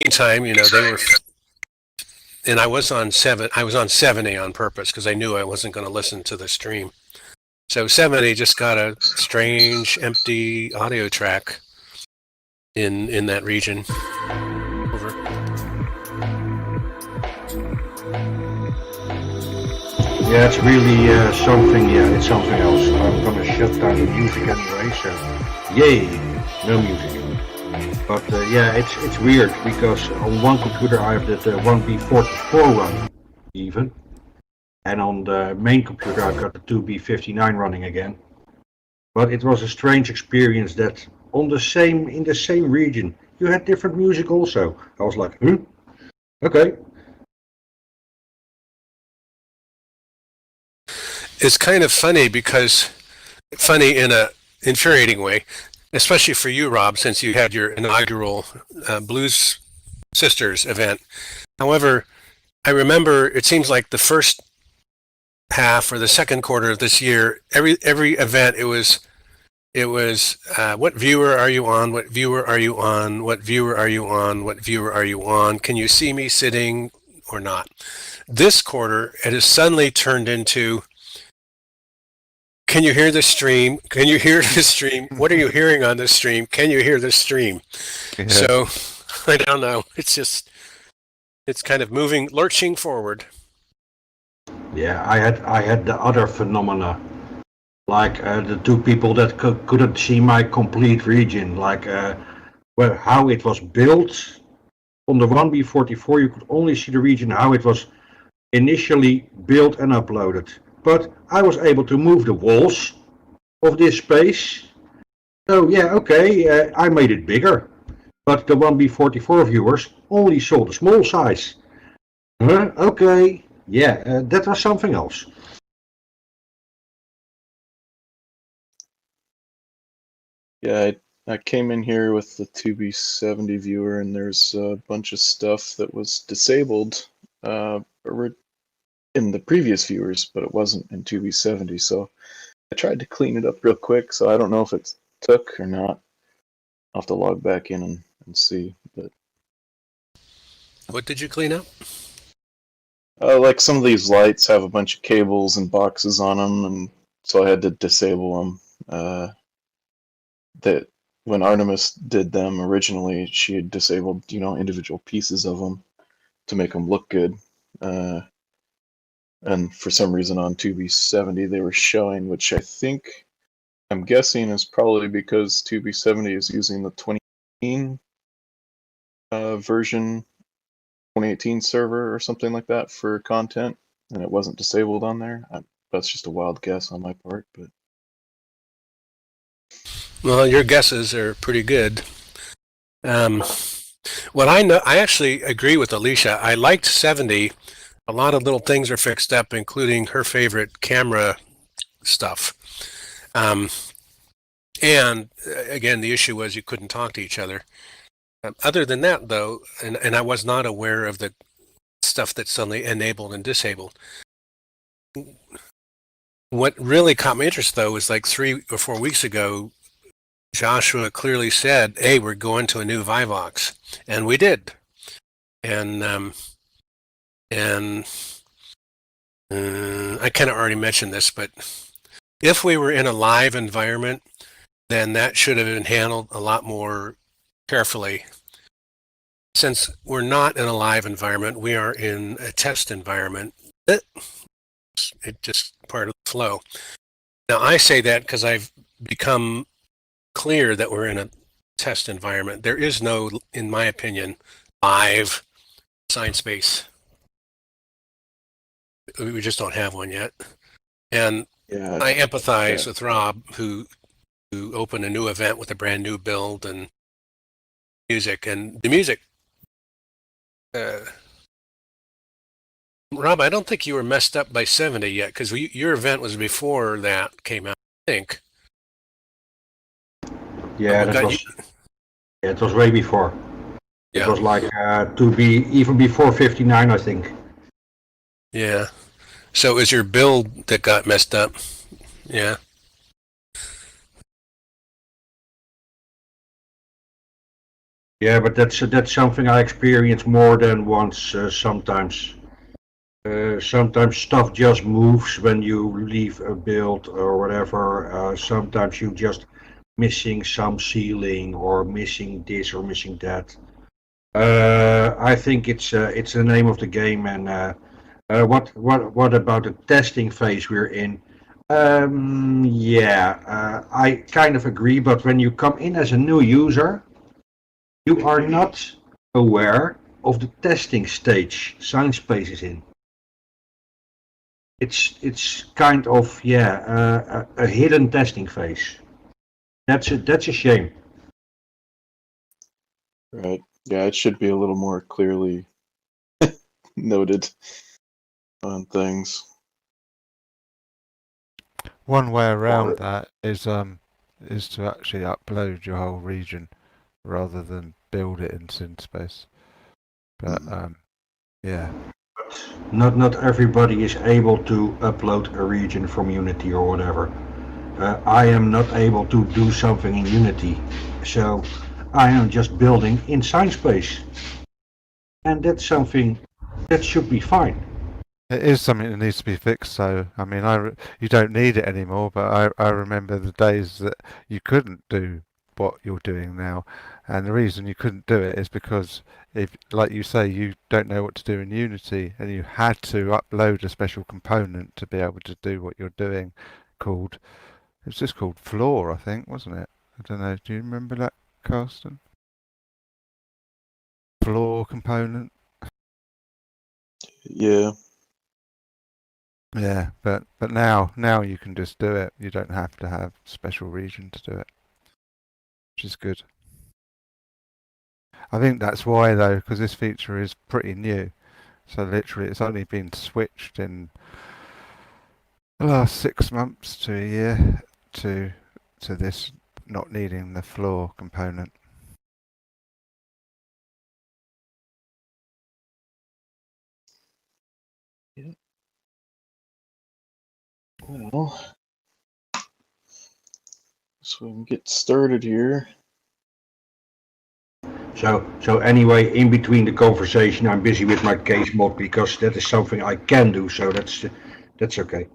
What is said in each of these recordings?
meantime, they were, and I was on 70 on purpose because I knew I wasn't going to listen to the stream. So 70 just got a strange, empty audio track in that region. Over. Yeah, it's really something. Yeah, it's something else. I'm gonna shut down the music anyway. So, yay, no music. But yeah, it's weird because on one computer I have the 1B44 running, even, and on the main computer I've got the 2B59 running again. But it was a strange experience that in the same region you had different music also. I was like, okay. It's kind of funny in a infuriating way, especially for you, Rob, since you had your inaugural Blues Sisters event. However, I remember it seems like the first half or the second quarter of this year, every event it was what viewer are you on? What viewer are you on? What viewer are you on? What viewer are you on? Can you see me sitting or not? This quarter, it has suddenly turned into, can you hear the stream? Can you hear the stream? What are you hearing on the stream? Can you hear the stream? Yeah. So, I don't know. It's kind of lurching forward. Yeah, I had the other phenomena, like the two people that couldn't see my complete region, like how it was built. On the 1B44, you could only see the region how it was initially built and uploaded. But I was able to move the walls of this space. So yeah, okay, I made it bigger. But the 1B44 viewers only saw the small size. Okay, yeah, that was something else. Yeah, I came in here with the 2B70 viewer, and there's a bunch of stuff that was disabled in the previous viewers, but it wasn't in 2B70. So I tried to clean it up real quick. So I don't know if it took or not. I'll have to log back in and see. But what did you clean up? Like some of these lights have a bunch of cables and boxes on them, and so I had to disable them. That when Artemis did them originally, she had disabled individual pieces of them to make them look good. And for some reason on 2B70 they were showing, which I'm guessing is probably because 2B70 is using the 2018 version, 2018 server or something like that for content, and it wasn't disabled on there. That's just a wild guess on my part, but. Well, your guesses are pretty good. What I know, I actually agree with Alicia. I liked 70. A lot of little things are fixed up, including her favorite camera stuff. And again, the issue was you couldn't talk to each other. Other than that, though, and I was not aware of the stuff that's suddenly enabled and disabled. What really caught my interest, though, was like 3 or 4 weeks ago, Joshua clearly said, hey, we're going to a new Vivox. And we did. And I kind of already mentioned this, but if we were in a live environment, then that should have been handled a lot more carefully. Since we're not in a live environment, we are in a test environment. It's just part of the flow. Now, I say that because I've become clear that we're in a test environment. There is no, in my opinion, live science space. We just don't have one yet. And yeah, I empathize with Rob, who opened a new event with a brand new build and music. And the music, Rob, I don't think you were messed up by 70 yet, because your event was before that came out, I think. Yeah, it was way before. Yeah. It was like to be even before 59, I think. Yeah. So it was your build that got messed up. Yeah. Yeah, but that's something I experience more than once. Sometimes, sometimes stuff just moves when you leave a build or whatever. Sometimes you just missing some ceiling or missing this or missing that. I think it's the name of the game. And what about the testing phase we're in? Yeah, I kind of agree. But when you come in as a new user, you are not aware of the testing stage ScienceSpace is in. It's kind of a hidden testing phase. That's a shame. Right. Yeah, it should be a little more clearly noted on things. One way around Or that is to actually upload your whole region rather than build it in SynSpace. But yeah, not everybody is able to upload a region from Unity or whatever. I am not able to do something in Unity, so I am just building in ScienceSpace, and that's something that should be fine. it is something that needs to be fixed. So I mean, you don't need it anymore. But I remember the days that you couldn't do what you're doing now, and the reason you couldn't do it is because if, like you say, you don't know what to do in Unity, and you had to upload a special component to be able to do what you're doing, called it was just called Floor, I think, wasn't it? I don't know. Do you remember that, Carsten? Floor component. Yeah. Yeah, but now you can just do it. You don't have to have special region to do it, which is good. I think that's why though, because this feature is pretty new. So literally, it's only been switched in the last 6 months to a year to this not needing the floor component. Yeah. Well, so we can get started here. So anyway, in between the conversation, I'm busy with my case mod because that is something I can do. So that's okay.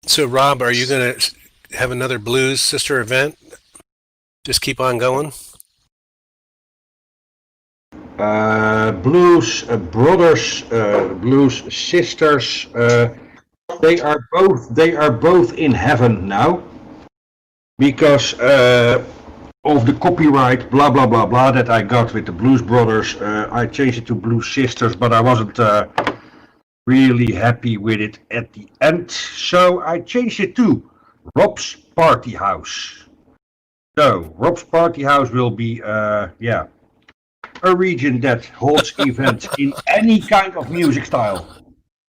So, Rob, are you going to have another Blues sister event? Just keep on going? Blues brothers, blues sisters. They are both in heaven now because of the copyright blah blah blah blah that I got with the Blues Brothers. I changed it to Blues Sisters, but I wasn't really happy with it at the end, so I changed it to Rob's Party House. So Rob's Party House will be a region that holds events in any kind of music style.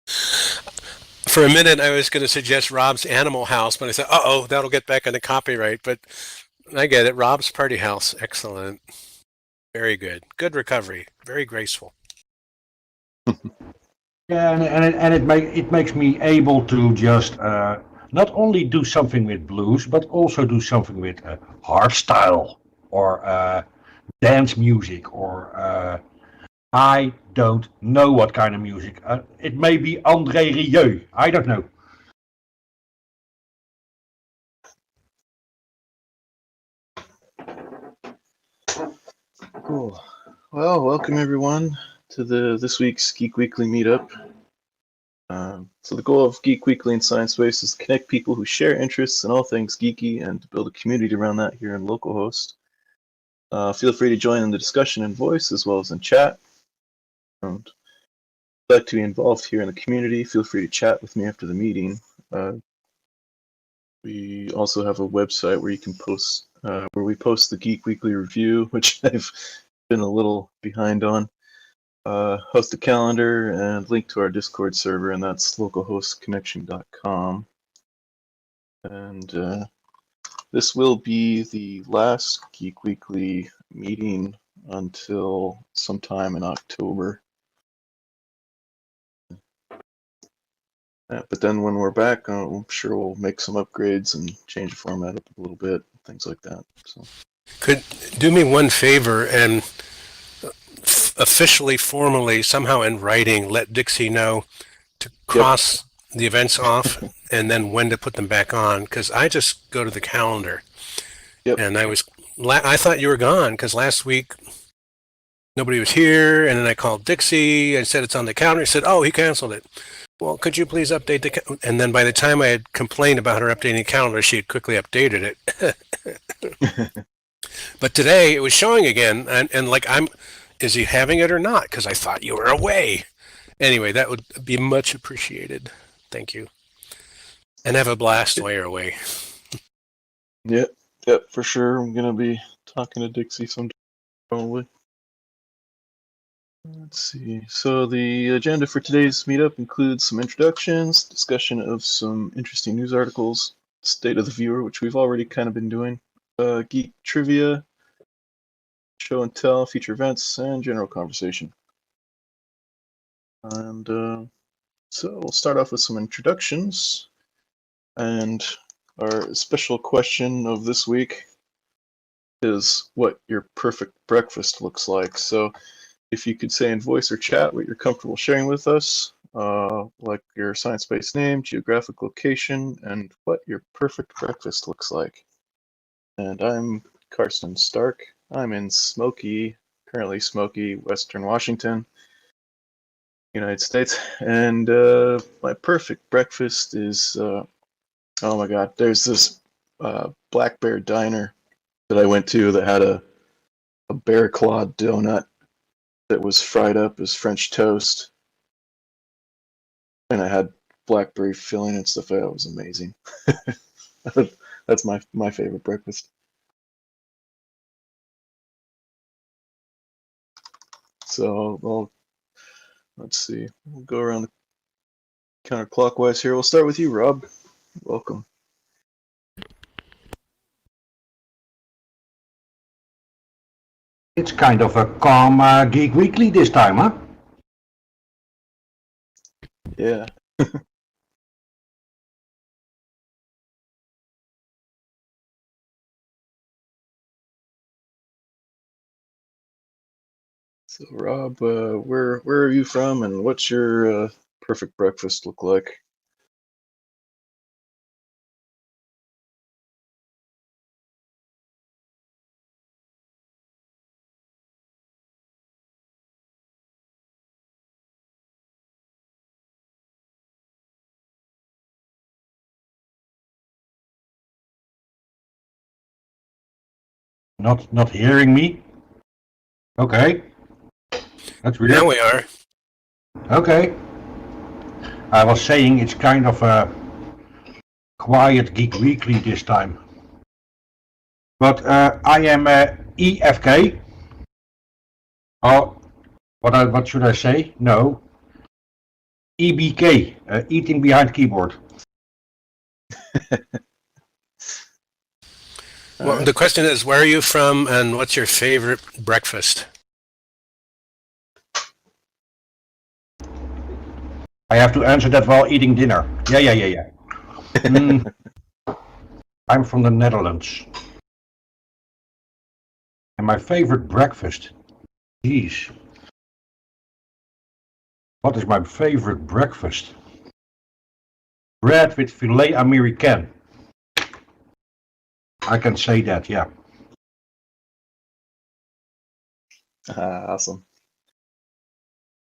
For a minute, I was going to suggest Rob's Animal House, but I said, uh-oh, that'll get back into copyright. But I get it. Rob's Party House. Excellent. Very good. Good recovery. Very graceful. Yeah, and it makes me able to just not only do something with blues, but also do something with hardstyle or dance music or I don't know what kind of music. It may be André Rieu. I don't know. Cool. Well, welcome everyone to this week's Geek Weekly meetup. So the goal of Geek Weekly and ScienceSpace is to connect people who share interests in all things geeky and to build a community around that here in Localhost. Feel free to join in the discussion in voice as well as in chat. And if you'd like to be involved here in the community, feel free to chat with me after the meeting. We also have a website where you can post, where we post the Geek Weekly review, which I've been a little behind on. Host a calendar and link to our Discord server, and that's localhostconnection.com. And this will be the last Geek Weekly meeting until sometime in October. But then when we're back, I'm sure we'll make some upgrades and change the format up a little bit, things like that. So Could do me one favor and officially, formally, somehow in writing, let Dixie know to yep, cross the events off and then when to put them back on. Because I just go to the calendar, yep. and I thought you were gone because last week nobody was here, and then I called Dixie and said it's on the calendar. He said, "Oh, he canceled it." Well, could you please update and then by the time I had complained about her updating the calendar, she had quickly updated it. But today it was showing again, and like is he having it or not? Because I thought you were away. Anyway, that would be much appreciated. Thank you. And have a blast while you're away. Yep, yep, for sure. I'm gonna be talking to Dixie sometime probably. Let's see. So the agenda for today's meetup includes some introductions, discussion of some interesting news articles, state of the viewer, which we've already kind of been doing, geek trivia, show and tell, feature events, and general conversation. And so we'll start off with some introductions. And our special question of this week is what your perfect breakfast looks like. So if you could say in voice or chat what you're comfortable sharing with us, like your science-based name, geographic location, and what your perfect breakfast looks like. And I'm Karsten Stark. I'm in currently smoky, Western Washington, United States. And my perfect breakfast is, oh my God, there's this Black Bear Diner that I went to that had a bear clawed donut that was fried up as French toast, and I had blackberry filling and stuff. That was amazing. That's my favorite breakfast. So let's see. We'll go around the counterclockwise here. We'll start with you, Rob. Welcome. It's kind of a calm Geek Weekly this time, huh? Yeah. So Rob, where are you from, and what's your perfect breakfast look like? Not hearing me? Okay. That's weird. Now we are. Okay. I was saying it's kind of a quiet Geek Weekly this time. But I am EFK. Oh, what should I say? No. EBK, eating behind keyboard. Well, Right. the question is, where are you from, and what's your favorite breakfast? I have to answer that while eating dinner. Yeah. I'm from the Netherlands. And my favorite breakfast. Geez. What is my favorite breakfast? Bread with filet Americain. I can say that, yeah. Awesome.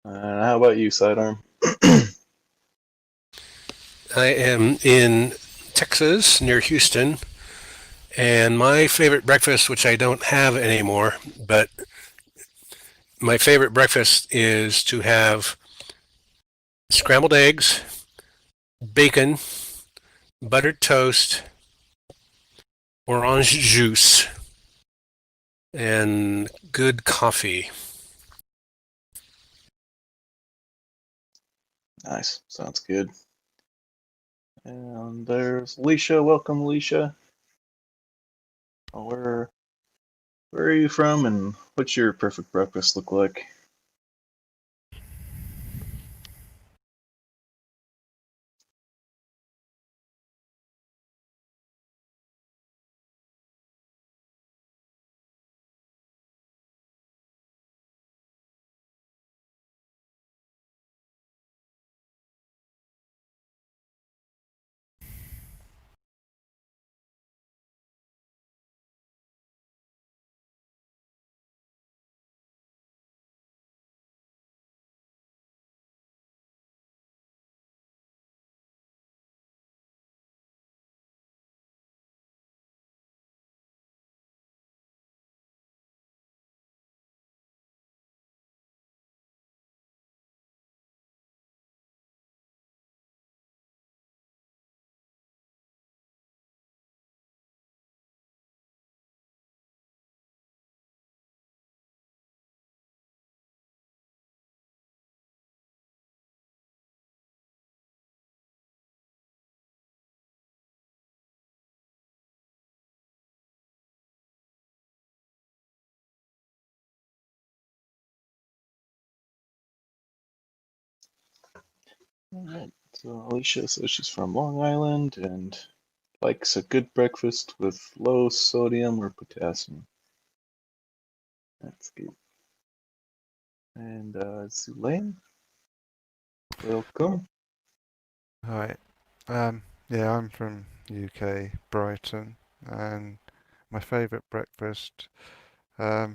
How about you, Sidearm? I am in Texas, near Houston, and my favorite breakfast, which I don't have anymore, but my favorite breakfast is to have scrambled eggs, bacon, buttered toast, orange juice, and good coffee. Nice. Sounds good. And there's Alicia. Welcome, Alicia. Where are you from, and what's your perfect breakfast look like? All right. So Alicia says she's from Long Island and likes a good breakfast with low sodium or potassium. That's good. And Zulaine, welcome. Hi. Yeah, I'm from UK, Brighton, and my favourite breakfast. Well,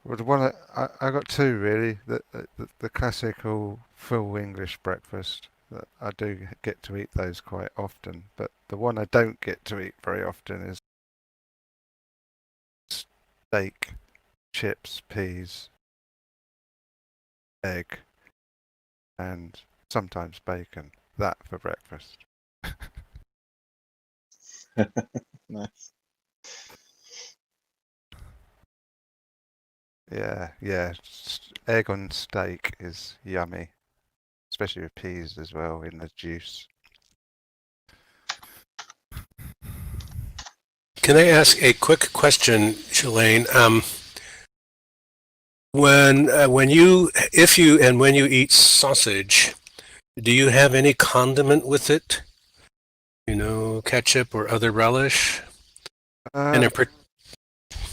the one I got two really. The classical full English breakfast. That I do get to eat those quite often, but the one I don't get to eat very often is steak, chips, peas, egg, and sometimes bacon. That for breakfast. Nice. Yeah. Egg on steak is yummy, especially with peas as well in the juice. Can I ask a quick question, Shalane? When you, if you, and when you eat sausage, do you have any condiment with it? You know, ketchup or other relish? And Uh, in per-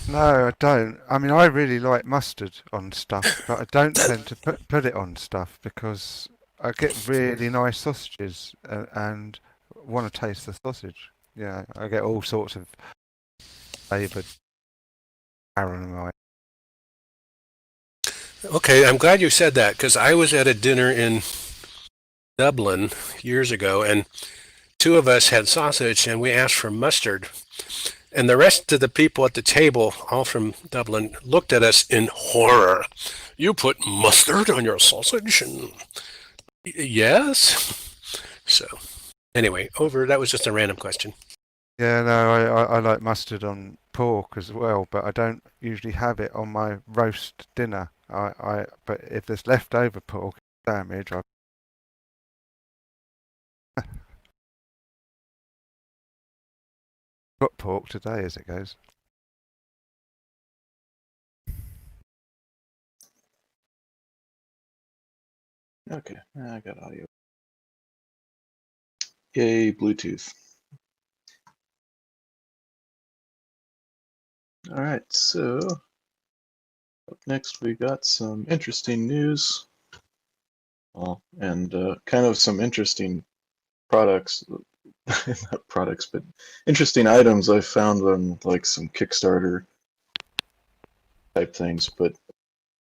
no, I don't. I mean, I really like mustard on stuff, but I don't tend to put it on stuff because I get really nice sausages and want to taste the sausage. Yeah, I get all sorts of flavoured aromatic. okay, I'm glad you said that because I was at a dinner in Dublin years ago, and two of us had sausage, and we asked for mustard. And the rest of the people at the table, all from Dublin, looked at us in horror. You put mustard on your sausage? And yes. So anyway, over. That was just a random question. Yeah, no, I like mustard on pork as well, but I don't usually have it on my roast dinner. But if there's leftover pork sandwich, I got pork today as it goes. Okay, I got audio. Yay, Bluetooth. All right, so up next we got some interesting news. Well, and kind of some interesting products, not products, but interesting items I found on like some Kickstarter type things, but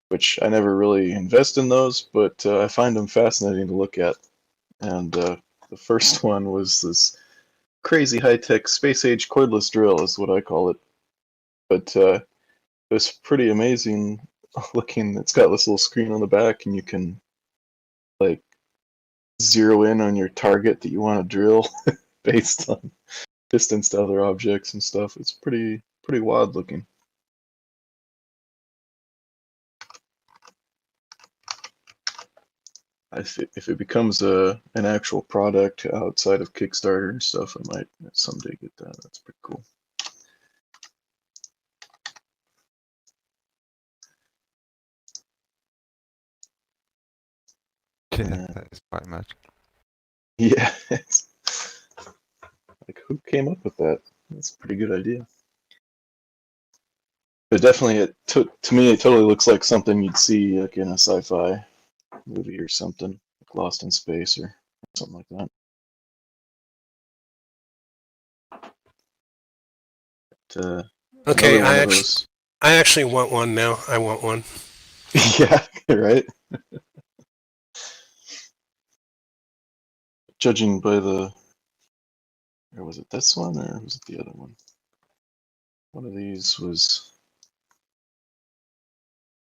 which I never really invest in those, but I find them fascinating to look at. And the first one was this crazy high-tech space-age cordless drill, is what I call it. But it was pretty amazing looking. It's got this little screen on the back, and you can like zero in on your target that you want to drill based on distance to other objects and stuff. It's pretty wild looking. If it becomes an actual product outside of Kickstarter and stuff, I might someday get that. That's pretty cool. Yeah, that is quite much. Yeah, it's, like who came up with that? That's a pretty good idea. But definitely, to me, it totally looks like something you'd see like in a sci-fi movie or something, like Lost in Space or something like that. But, Okay, another one of those. I actually want one now. I want one. Yeah, right. Judging by the, or was it this one or was it the other one? One of these was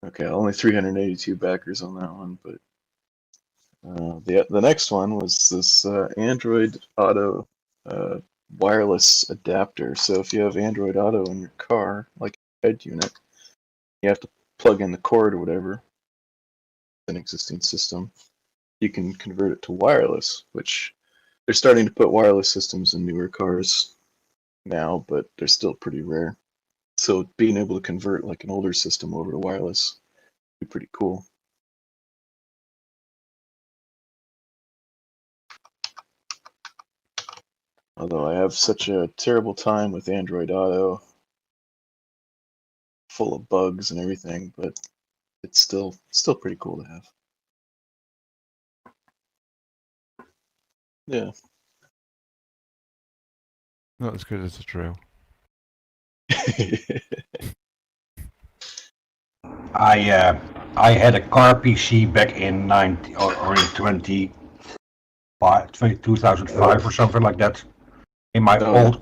okay. Only 382 backers on that one, but the next one was this Android Auto uh, wireless adapter. So if you have Android Auto in your car, like a head unit, you have to plug in the cord or whatever, an existing system. You can convert it to wireless, which they're starting to put wireless systems in newer cars now, but they're still pretty rare. So being able to convert like an older system over to wireless would be pretty cool. Although I have such a terrible time with Android Auto, full of bugs and everything, but it's still pretty cool to have. Yeah. Not as good as the drill. I had a car PC back in 90 or in 2005 or something like that. In my Oh, old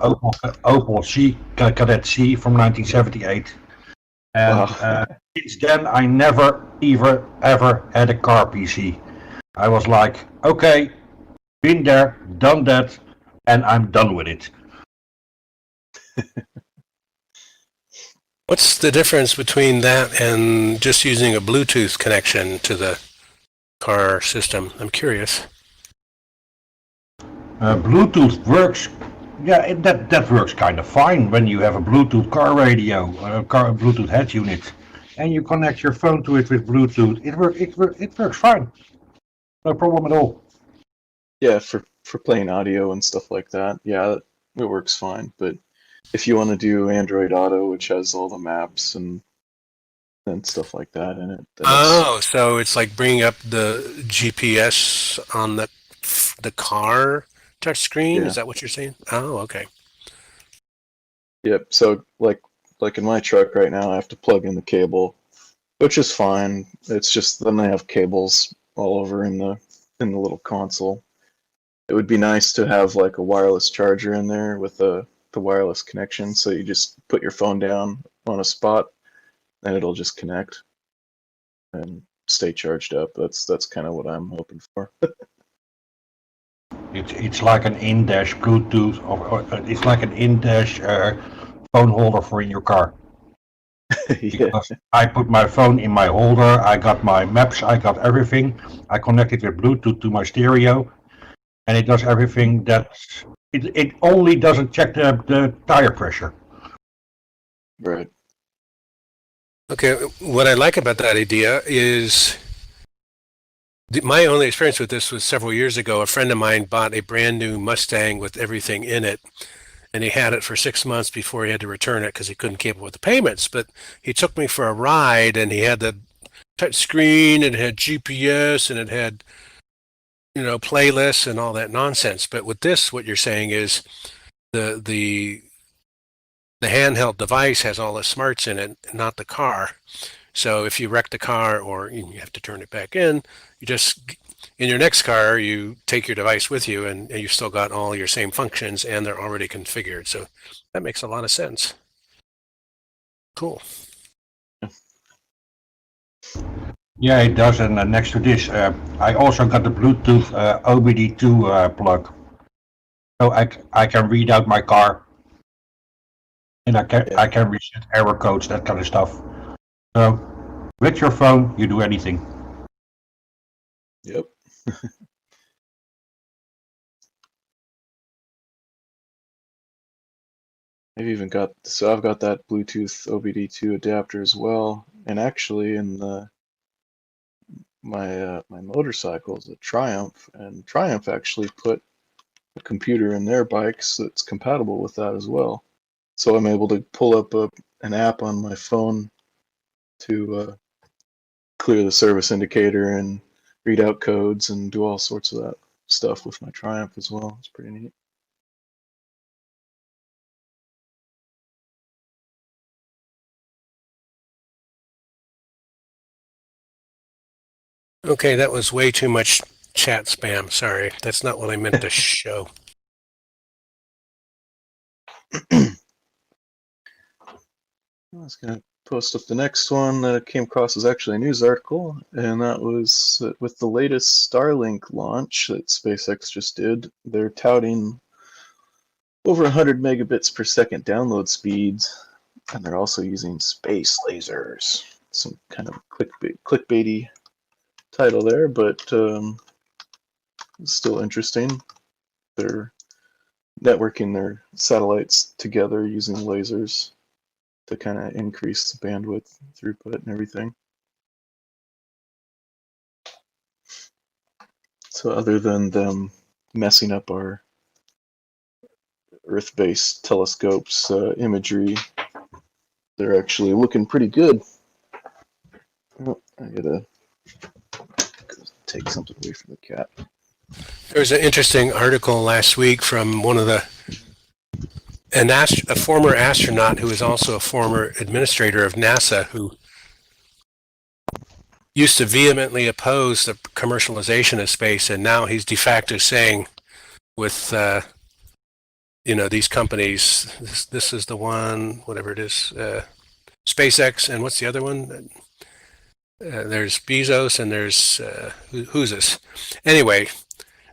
Opel C Cadet C from 1978, and wow. since then I never ever had a car PC. I was like, okay, been there, done that, and I'm done with it. What's the difference between that and just using a Bluetooth connection to the car system? I'm curious. Bluetooth works. Yeah, that works kind of fine when you have a Bluetooth car radio, a Bluetooth head unit, and you connect your phone to it with Bluetooth. It works fine. No problem at all. Yeah, for playing audio and stuff like that, yeah, it works fine. But if you want to do Android Auto, which has all the maps and stuff like that in it, then Oh, so it's like bringing up the GPS on the car touch screen? yeah, Is that what you're saying? Oh, okay. yep. So like in my truck right now, I have to plug in the cable, which is fine. It's just then I have cables all over in the little console. It would be nice to have like a wireless charger in there with the wireless connection, so you just put your phone down on a spot and it'll just connect and stay charged up. That's kind of what I'm hoping for. It's like an in-dash Bluetooth, or it's like an in-dash phone holder for in your car. Yeah, Because I put my phone in my holder, I got my maps, I got everything. I connected with Bluetooth to my stereo, and it does everything that it only doesn't check the tire pressure. right. Okay, what I like about that idea is my only experience with this was several years ago. A friend of mine bought a brand new Mustang with everything in it, and he had it for 6 months before he had to return it because he couldn't keep up with the payments. But he took me for a ride, and he had the touch screen, and it had GPS, and it had playlists and all that nonsense. But with this, what you're saying is the the the handheld device has all the smarts in it, not the car. So if you wreck the car or you have to turn it back you just in your next car you take your device with you and you've still got all your same functions and they're already configured. So that makes a lot of sense. Cool. Yeah, it does. And next to this, I also got the Bluetooth OBD2 plug, so I can read out my car, and Yeah. I can reset error codes, that kind of stuff. So with your phone, you do anything. Yep. I've got that Bluetooth OBD2 adapter as well, and actually in my motorcycle is a Triumph, and Triumph actually put a computer in their bikes that's compatible with that as well. So I'm able to pull up an app on my phone to clear the service indicator and read out codes and do all sorts of that stuff with my Triumph as well. It's pretty neat. Okay, that was way too much chat spam. Sorry, that's not what I meant to show. I was gonna post up the next one that I came across was actually a news article, and that was with the latest Starlink launch that SpaceX just did. They're touting over 100 megabits per second download speeds, and they're also using space lasers. Some kind of clickbaity title there, but it's still interesting. They're networking their satellites together using lasers to kind of increase the bandwidth, throughput, and everything. So other than them messing up our Earth-based telescopes imagery. They're actually looking pretty good. Oh, I gotta take something away from the cat. There was an interesting article last week from one of a former astronaut who is also a former administrator of NASA, who used to vehemently oppose the commercialization of space, and now he's de facto saying with these companies, this is the one, whatever it is, SpaceX, and what's the other one? There's Bezos, and there's who's this? Anyway,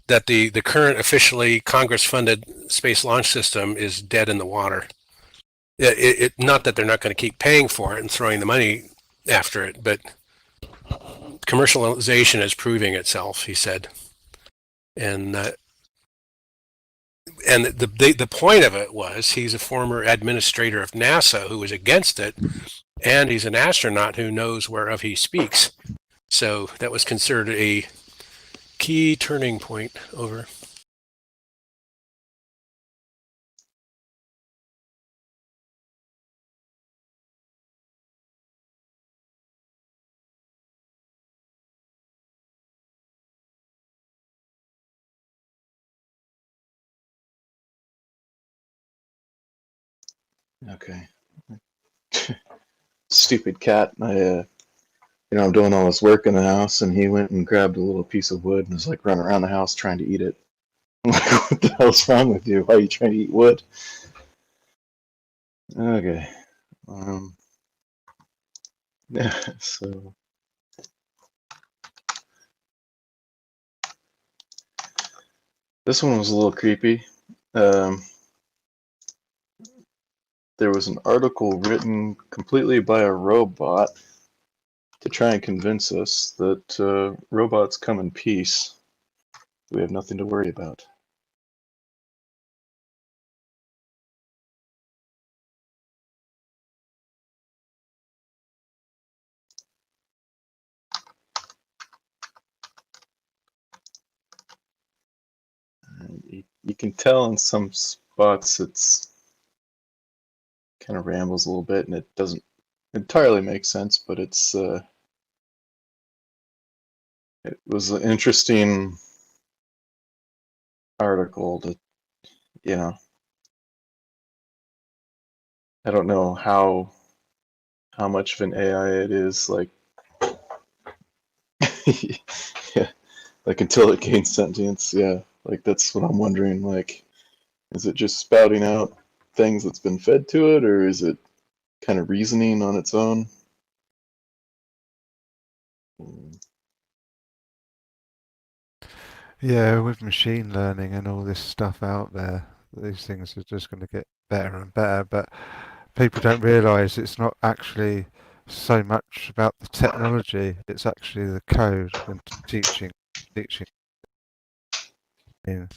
that the current officially Congress-funded space launch system is dead in the water. Not that they're not going to keep paying for it and throwing the money after it, but commercialization is proving itself, he said. And the point of it was he's a former administrator of NASA who was against it, and he's an astronaut who knows whereof he speaks. So that was considered a key turning point. Over. Okay. Stupid cat. I'm doing all this work in the house, and he went and grabbed a little piece of wood and was like running around the house trying to eat it. I'm like, what the hell's wrong with you? Why are you trying to eat wood? Okay. Yeah, so this one was a little creepy. There was an article written completely by a robot to try and convince us that robots come in peace. We have nothing to worry about. You can tell in some spots it's kind of rambles a little bit, and it doesn't entirely make sense, but it was an interesting article to, I don't know how much of an AI it is, like, yeah, like until it gains sentience, yeah, like that's what I'm wondering, like, is it just spouting out things that's been fed to it, or is it kind of reasoning on its own? Yeah, with machine learning and all this stuff out there, these things are just going to get better and better. But people don't realise it's not actually so much about the technology; it's actually the code and teaching. I mean,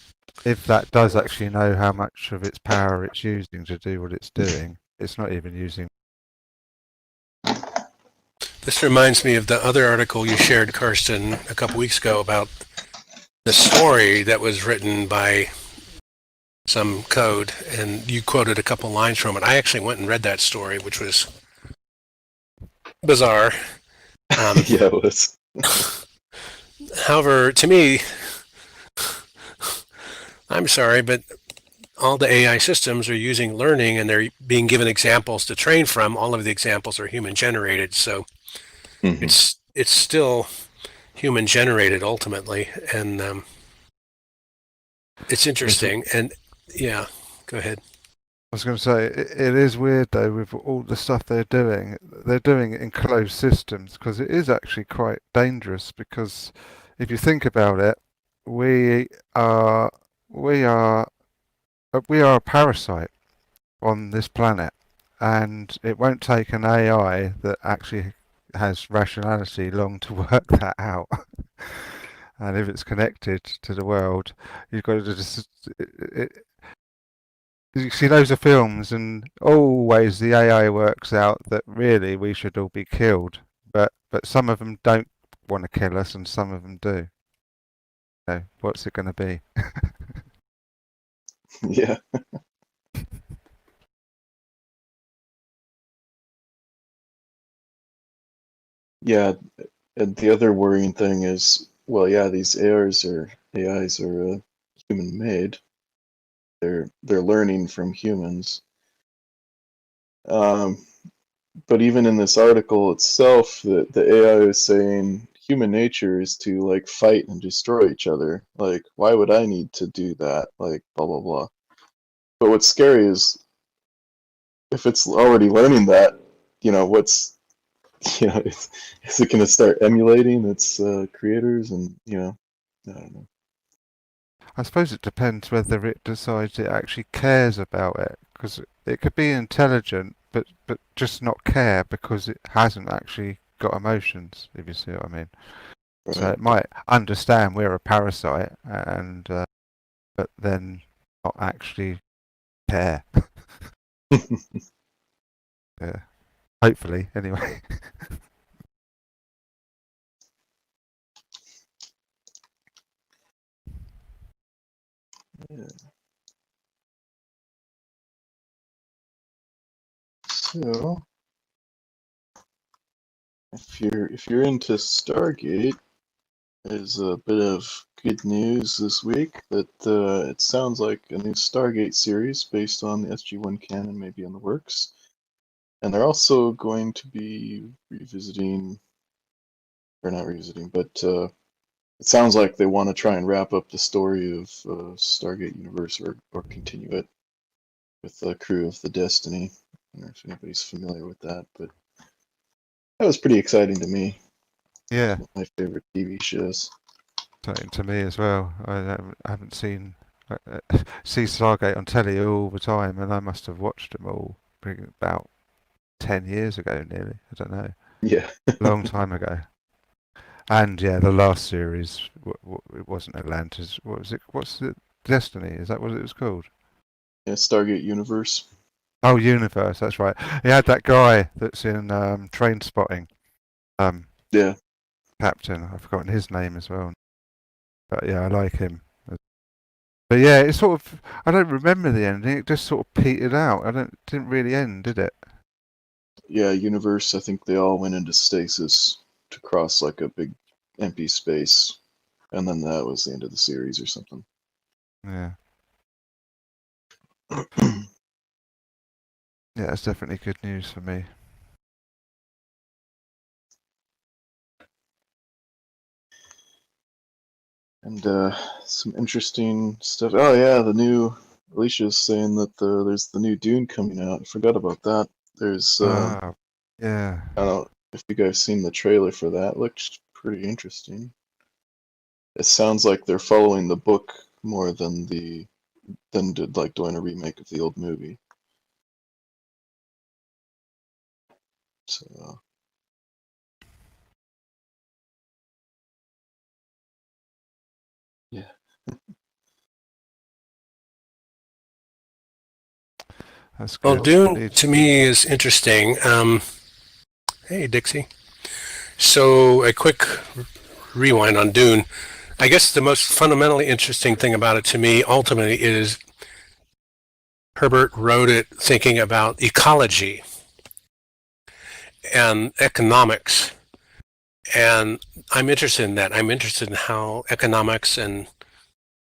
if that does actually know how much of its power it's using to do what it's doing, it's not even using. This reminds me of the other article you shared, Karsten, a couple weeks ago about the story that was written by some code, and you quoted a couple lines from it. I actually went and read that story, which was bizarre. Yeah, it was. However, to me, I'm sorry, but all the AI systems are using learning, and they're being given examples to train from. All of the examples are human generated, so it's still human generated ultimately, and it's interesting. And yeah, go ahead. I was going to say it is weird though with all the stuff they're doing. They're doing it in closed systems because it is actually quite dangerous. Because if you think about it, we are we are we are a parasite on this planet, and it won't take an AI that actually has rationality long to work that out. And if it's connected to the world, you've got to just you see loads of films, and always the AI works out that really we should all be killed, but some of them don't want to kill us, and some of them do. So what's it going to be? Yeah. Yeah, and the other worrying thing is, well, yeah, these AIs are human made. They're learning from humans. Um, but even in this article itself, the AI is saying human nature is to like fight and destroy each other. Like, why would I need to do that? Like, blah blah blah. But what's scary is if it's already learning that, what's is it going to start emulating its creators? And I don't know. I suppose it depends whether it decides it actually cares about it, because it could be intelligent, but just not care because it hasn't actually got emotions. If you see what I mean. So Right. it might understand we're a parasite, and but then not actually care. Yeah. Hopefully, anyway. Yeah. So if you're into Stargate, there's a bit of good news this week that it sounds like a new Stargate series based on the SG-1 canon may be in the works, and they're also going to be revisiting, or not revisiting, but it sounds like they want to try and wrap up the story of Stargate Universe, or continue it with the crew of the Destiny. I don't know if anybody's familiar with that, but that was pretty exciting to me. It's Yeah, one of my favorite TV shows. something to me as well. I haven't seen see Stargate on telly all the time, and I must have watched them all about 10 years ago, nearly. I don't know, Yeah. long time ago. And yeah, the last series, it wasn't Atlantis. What was it? What's it? Destiny? Is that what it was called? Yeah, Stargate Universe. Oh, Universe. That's right. He had that guy that's in Train Spotting. Um, Yeah. Captain. I've forgotten his name as well. But yeah, I like him. But yeah, it's sort of. I don't remember the ending. It just sort of petered out. Didn't really end, did it? Yeah, Universe. I think they all went into stasis to cross like a big empty space, and then that was the end of the series or something. Yeah. Yeah, that's definitely good news for me. And some interesting stuff. Oh yeah, the new Alicia's saying that there's the new Dune coming out. I forgot about that. There's Ah, yeah. I don't know if you guys seen the trailer for that. Looks pretty interesting. It sounds like they're following the book more than did like doing a remake of the old movie. So yeah. That's Well, good. Dune Need. to me is interesting. Hey, Dixie. So a quick rewind on Dune. I guess the most fundamentally interesting thing about it to me ultimately is Herbert wrote it thinking about ecology and economics. And I'm interested in that. I'm interested in how economics and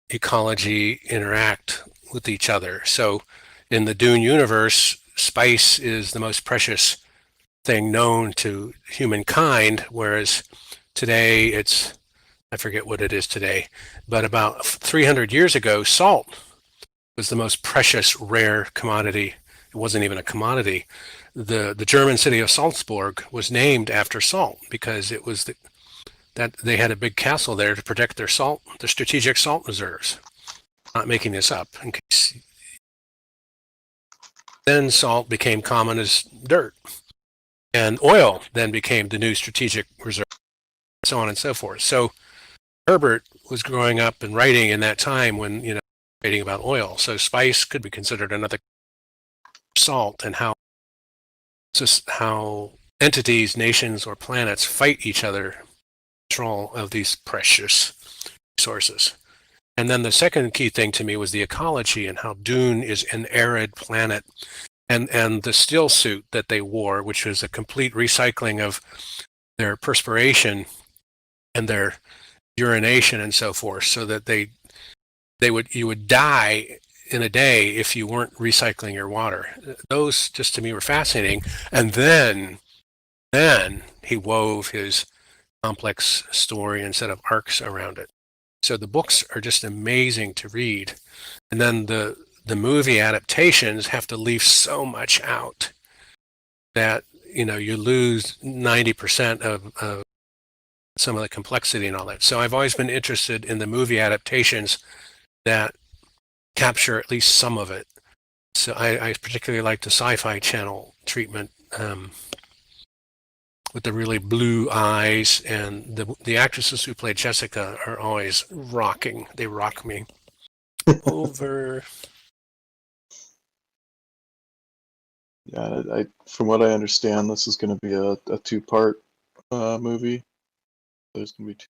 ecology interact with each other. So in the Dune universe, spice is the most precious thing known to humankind, whereas today it's, I forget what it is today, but about 300 years ago, salt was the most precious, rare commodity. It wasn't even a commodity. The German city of Salzburg was named after salt because it was that they had a big castle there to protect their strategic salt reserves. Not making this up. In case then salt became common as dirt, and oil then became the new strategic reserve, so on and so forth. So Herbert was growing up and writing in that time when writing about oil. So spice could be considered another salt, and how entities, nations, or planets fight each other control of these precious resources. And then the second key thing to me was the ecology and how Dune is an arid planet, and the still suit that they wore, which was a complete recycling of their perspiration and their urination and so forth, so that you would die in a day if you weren't recycling your water. Those just to me were fascinating. And then he wove his complex story and set of arcs around it. So the books are just amazing to read. And then the movie adaptations have to leave so much out that you lose 90% of some of the complexity and all that. So I've always been interested in the movie adaptations that capture at least some of it. So I particularly like the Sci-Fi Channel treatment with the really blue eyes, and the actresses who play Jessica are always rocking. They rock me over. Yeah, from what I understand, this is going to be a two-part movie. There's going to be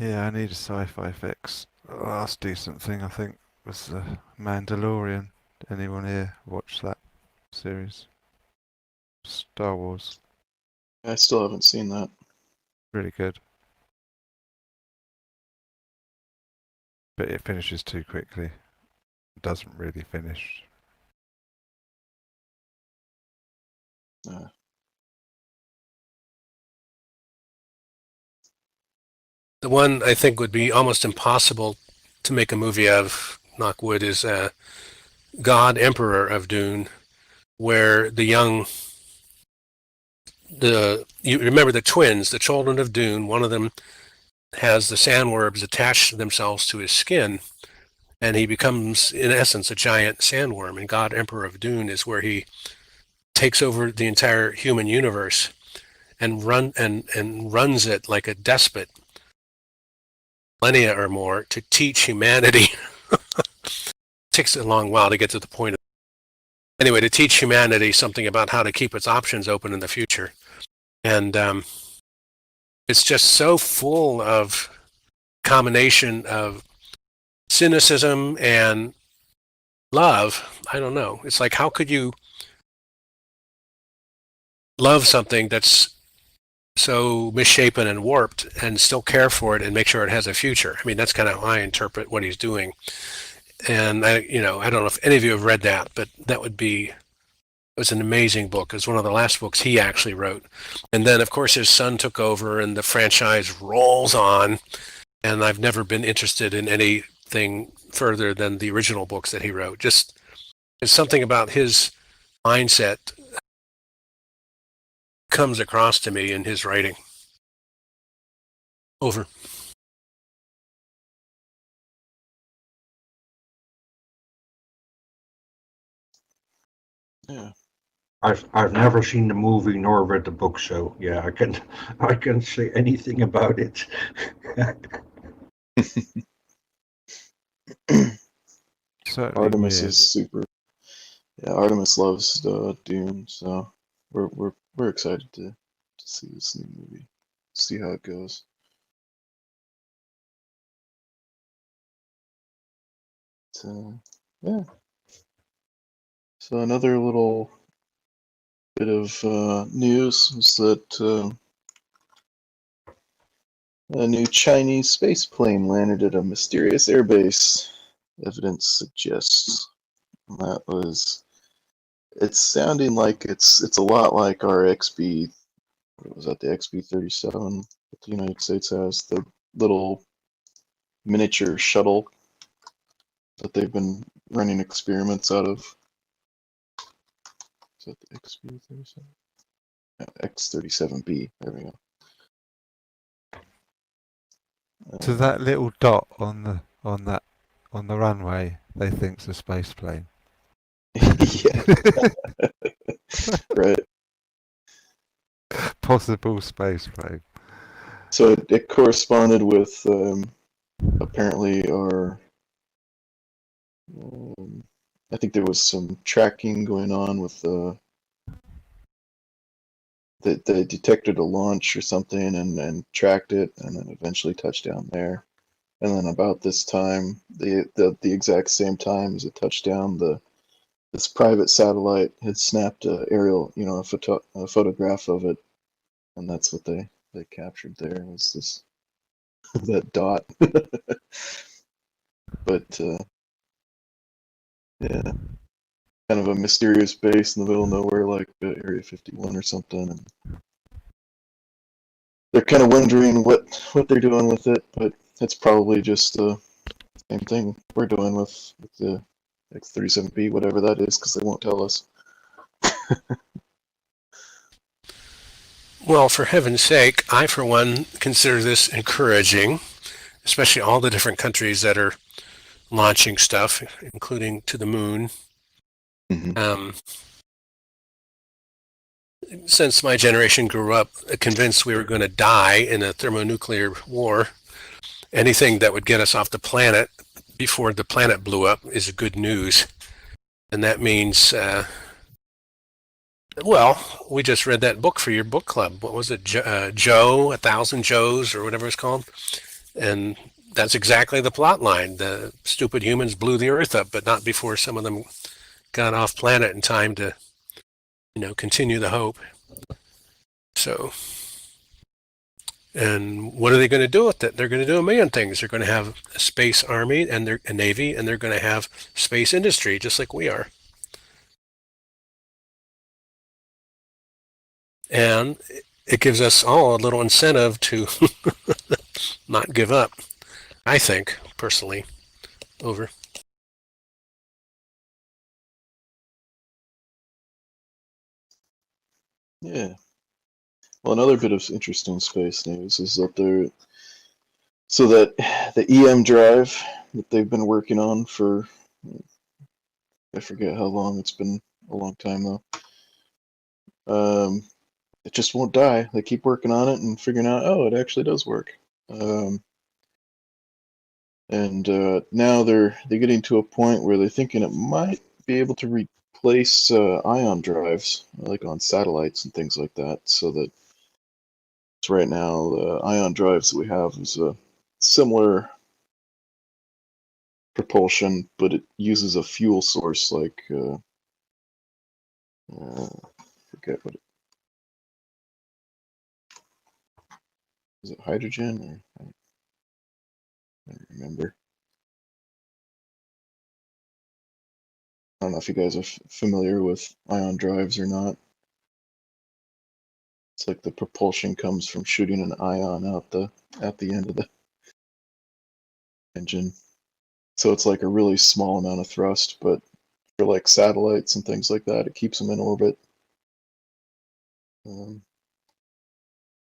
Yeah, I need a sci-fi fix. The last decent thing I think was the Mandalorian. Anyone here watch that series? Star Wars, I still haven't seen that. really good, but it finishes too quickly. It doesn't really finish. The one I think would be almost impossible to make a movie of, knock wood, is God Emperor of Dune, where you remember the twins, the children of Dune. One of them has the sandworms attach themselves to his skin, and he becomes, in essence, a giant sandworm. And God Emperor of Dune is where he takes over the entire human universe and runs it like a despot, millennia or more, to teach humanity. Takes a long while to get to the point of, anyway, to teach humanity something about how to keep its options open in the future. And it's just so full of combination of cynicism and love. I don't know. It's like, how could you love something that's so misshapen and warped and still care for it and make sure it has a future? I mean, that's kind of how I interpret what he's doing. And I don't know if any of you have read that, but it was an amazing book. It was one of the last books he actually wrote. And then, of course, his son took over and the franchise rolls on. And I've never been interested in anything further than the original books that he wrote. Just there's something about his mindset comes across to me in his writing. Over. Yeah. I've never seen the movie nor read the book, so yeah, I can say anything about it. Certainly Artemis weird. is super. Yeah, Artemis loves Dune, so we're excited to see this new movie, see how it goes. So yeah. So another little bit of news is that a new Chinese space plane landed at a mysterious airbase. Evidence suggests that was. It's sounding like it's a lot like our XB. What was that? The XB-37 that the United States has, the little miniature shuttle that they've been running experiments out of. Is that the XB-37? No, X-37B. There we go. So that little dot on the runway, they think's a space plane. Yeah. Right. Possible space plane. So it corresponded with apparently our. I think there was some tracking going on with that they detected a launch or something and tracked it and then eventually touched down there. And then about this time, the exact same time as it touched down, the this private satellite had snapped a aerial, a photograph of it, and that's what they captured there was this that dot. But yeah, kind of a mysterious base in the middle of nowhere, like Area 51 or something. And they're kind of wondering what they're doing with it, but it's probably just the same thing we're doing with the X-37B, whatever that is, because they won't tell us. Well, for heaven's sake, I, for one, consider this encouraging, especially all the different countries that are launching stuff, including to the moon. Mm-hmm. Since my generation grew up convinced we were going to die in a thermonuclear war, anything that would get us off the planet before the planet blew up is good news. And that means, well, we just read that book for your book club. What was it? Joe, A Thousand Joes, or whatever it's called. And that's exactly the plot line. The stupid humans blew the earth up, but not before some of them got off planet in time to, continue the hope. So, and what are they going to do with it? They're going to do a million things. They're going to have a space army and a navy, and they're going to have space industry, just like we are. And it gives us all a little incentive to not give up, I think, personally. Over. Yeah. Well, another bit of interesting space news is that the EM drive that they've been working on for, I forget how long, it's been a long time though. It just won't die. They keep working on it and figuring out, oh, it actually does work. And now they're getting to a point where they're thinking it might be able to replace ion drives, like on satellites and things like that. So that right now the ion drives that we have is a similar propulsion, but it uses a fuel source like forget what it is. It hydrogen or I don't remember. I don't know if you guys are familiar with ion drives or not. It's like the propulsion comes from shooting an ion out the end of the engine. So it's like a really small amount of thrust, but for like satellites and things like that, it keeps them in orbit.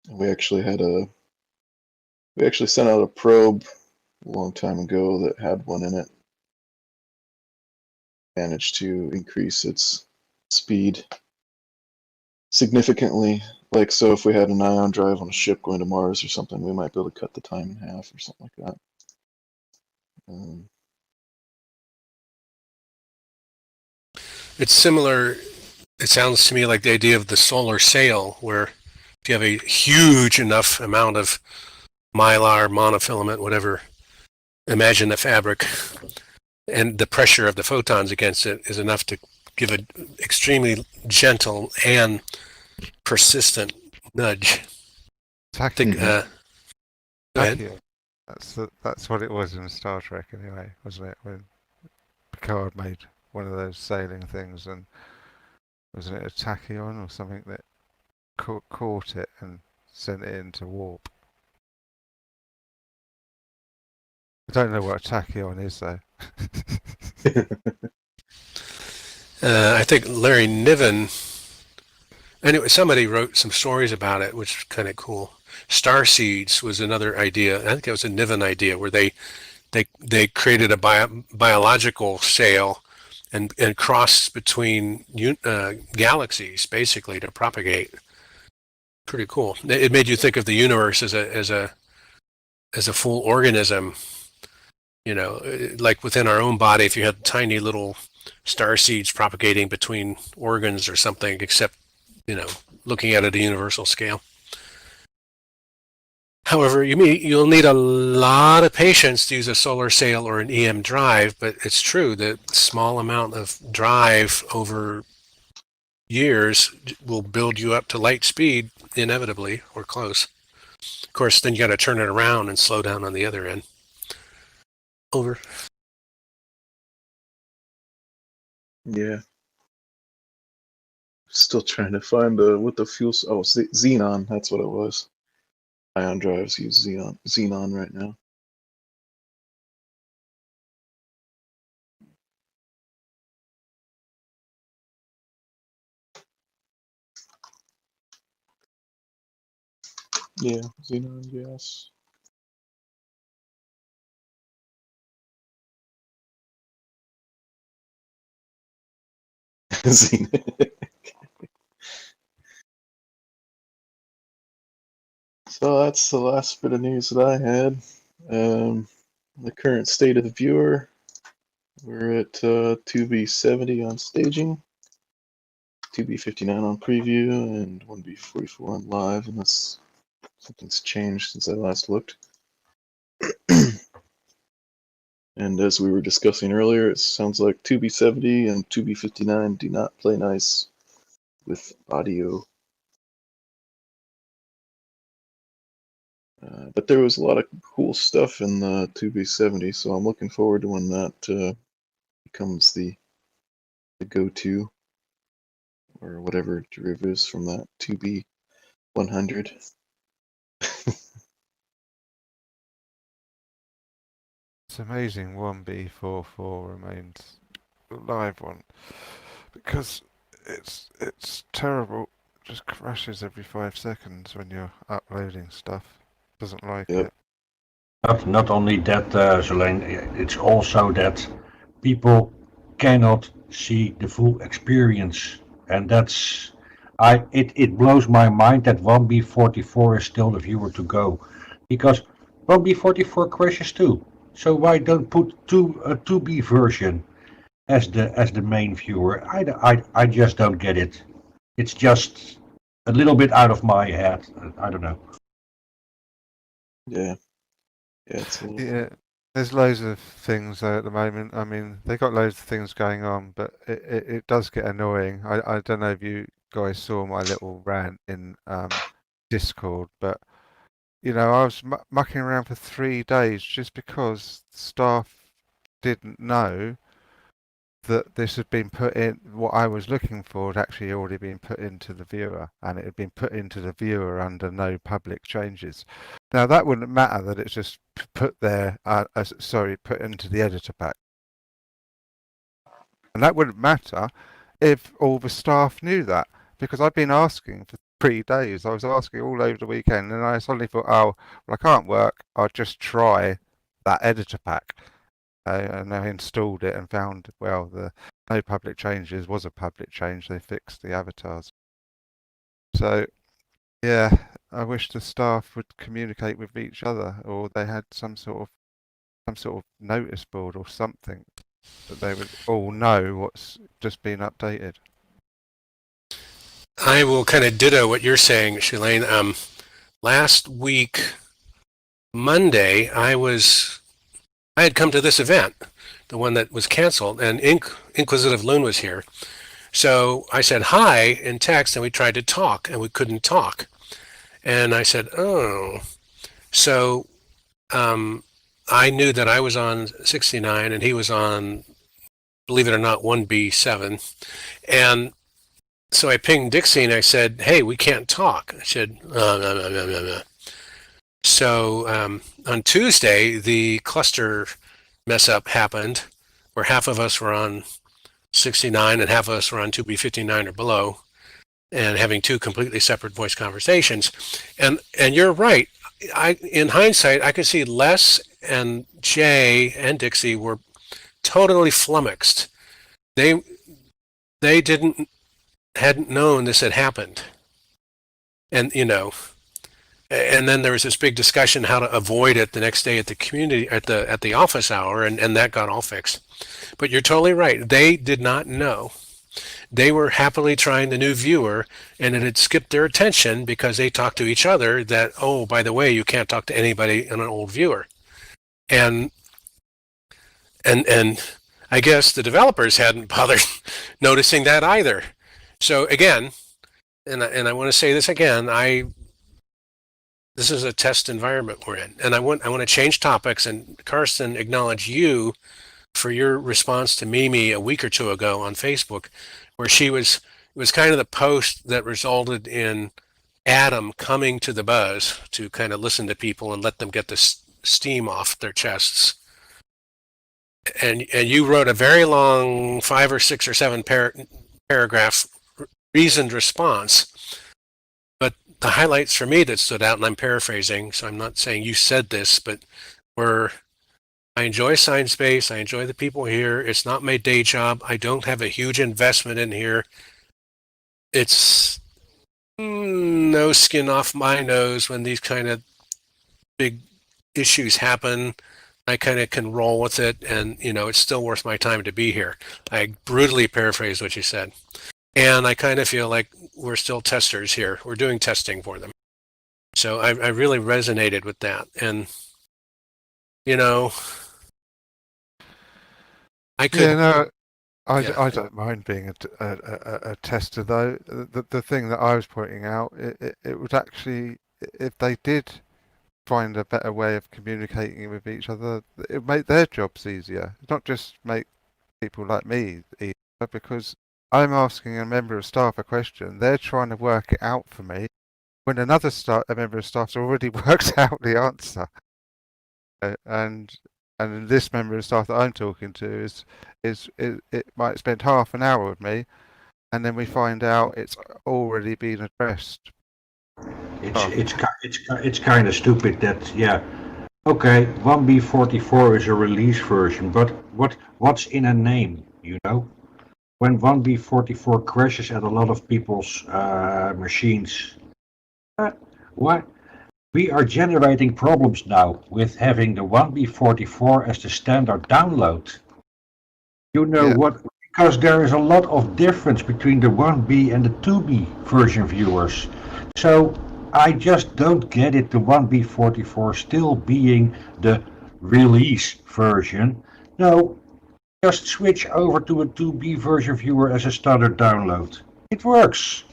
We actually sent out a probe a long time ago that had one in it. Managed to increase its speed significantly. Like, so if we had an ion drive on a ship going to Mars or something, we might be able to cut the time in half or something like that. It's similar, it sounds to me like the idea of the solar sail, where if you have a huge enough amount of mylar, monofilament, whatever, imagine the fabric, and the pressure of the photons against it is enough to give an extremely gentle and persistent nudge. Tachyon. Go ahead. Tachyon. That's what it was in Star Trek anyway, wasn't it? When Picard made one of those sailing things, and wasn't it a tachyon or something that caught it and sent it into warp? I don't know what a tachyon is though. I think Larry Niven, anyway, somebody wrote some stories about it, which is kind of cool. Star seeds was another idea. I think it was a Niven idea where they created a biological sail and crossed between galaxies basically to propagate. Pretty cool. It made you think of the universe as a full organism. Like within our own body, if you had tiny little star seeds propagating between organs or something, except, looking at it at a universal scale. However, you'll need a lot of patience to use a solar sail or an EM drive, but it's true that small amount of drive over years will build you up to light speed inevitably or close. Of course, then you got to turn it around and slow down on the other end. Over. Yeah. Still trying to find what the fuel. Oh, xenon. That's what it was. Ion drives use xenon right now. Yeah, xenon. Yes. Xenon. So that's the last bit of news that I had. The current state of the viewer. We're at 2B70 on staging, 2B59 on preview, and 1B44 on live, unless something's changed since I last looked. And as we were discussing earlier, it sounds like 2B70 and 2B59 do not play nice with audio. But there was a lot of cool stuff in the 2B70, so I'm looking forward to when that becomes the go-to, or whatever derivatives from that 2B100. It's amazing 1B44 remains a live one because it's terrible. It just crashes every 5 seconds when you're uploading stuff. Doesn't like Yep. it. Not only that, Zelene, it's also that people cannot see the full experience, and it blows my mind that 1B44 is still the viewer to go, because 1B44 crashes too. So why don't put a 2B version as the main viewer? I just don't get it. It's just a little bit out of my head. I don't know. Yeah. Yeah, it's a little... Yeah, there's loads of things though at the moment. I mean, they got loads of things going on, but it does get annoying. I don't know if you guys saw my little rant in Discord, but you know, I was mucking around for 3 days just because staff didn't know that this had been put in. What I was looking for had actually already been put into the viewer, and it had been put into the viewer under no public changes. Now that wouldn't matter that it's just put there. Put into the editor pack, and that wouldn't matter if all the staff knew that, because I've been asking for 3 days. I was asking all over the weekend, and I suddenly thought, oh, well, I can't work. I'll just try that editor pack. And I installed it and found, well, the no public changes was a public change. They fixed the avatars. So, yeah, I wish the staff would communicate with each other, or they had some sort of notice board or something that they would all know what's just been updated. I will kind of ditto what you're saying, Shalane. Last week, Monday, I had come to this event, the one that was canceled, and Inquisitive Loon was here. So I said hi in text, and we tried to talk, and we couldn't talk. And I said, oh. So I knew that I was on 69, and he was on, believe it or not, 1B7. And so I pinged Dixie, and I said, hey, we can't talk. I said, no. So on Tuesday, the cluster mess up happened where half of us were on 69 and half of us were on 2B59 or below, and having two completely separate voice conversations. And you're right. In hindsight, I could see Les and Jay and Dixie were totally flummoxed. They hadn't known this had happened. And and then there was this big discussion how to avoid it the next day at the community at the office hour, and that got all fixed. But you're totally right. They did not know. They were happily trying the new viewer, and it had skipped their attention because they talked to each other that, oh, by the way, you can't talk to anybody in an old viewer. And I guess the developers hadn't bothered noticing that either. So again, and I want to say this again, this is a test environment we're in, and I want to change topics. And Karsten, acknowledge you for your response to Mimi a week or two ago on Facebook, where it was kind of the post that resulted in Adam coming to the Buzz to kind of listen to people and let them get the steam off their chests. And you wrote a very long 5 or 6 or 7 paragraph reasoned response. But the highlights for me that stood out, and I'm paraphrasing, so I'm not saying you said this, but were, I enjoy Sciencebase. I enjoy the people here. It's not my day job. I don't have a huge investment in here. It's no skin off my nose when these kind of big issues happen. I kind of can roll with it, and it's still worth my time to be here. I brutally paraphrase what you said, and I kind of feel like we're still testers here. We're doing testing for them, so I really resonated with that, and I could. Yeah, no, Yeah. I don't mind being a tester though. The thing that I was pointing out, it would actually, if they did find a better way of communicating with each other, it would make their jobs easier. Not just make people like me easier, because I'm asking a member of staff a question, they're trying to work it out for me, when a member of staff's already worked out the answer. And this member of staff that I'm talking to it might spend half an hour with me, and then we find out it's already been addressed. It's kind of stupid that, yeah, okay, 1B44 is a release version, but what's in a name, When 1B44 crashes at a lot of people's machines, what? We are generating problems now with having the 1B44 as the standard download. Yeah. What? Because there is a lot of difference between the 1B and the 2B version viewers. So I just don't get it, the 1B44 still being the release version. No, just switch over to a 2B version viewer as a standard download. It works.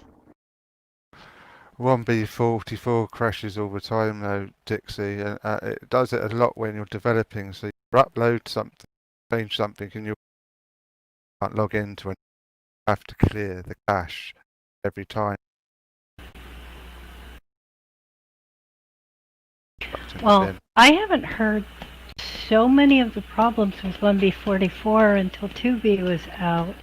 1B44 crashes all the time though, Dixie, and it does it a lot when you're developing. So you upload something, change something, and you can't log into it. You have to clear the cache every time. Well, I haven't heard so many of the problems with 1B44 until 2B was out.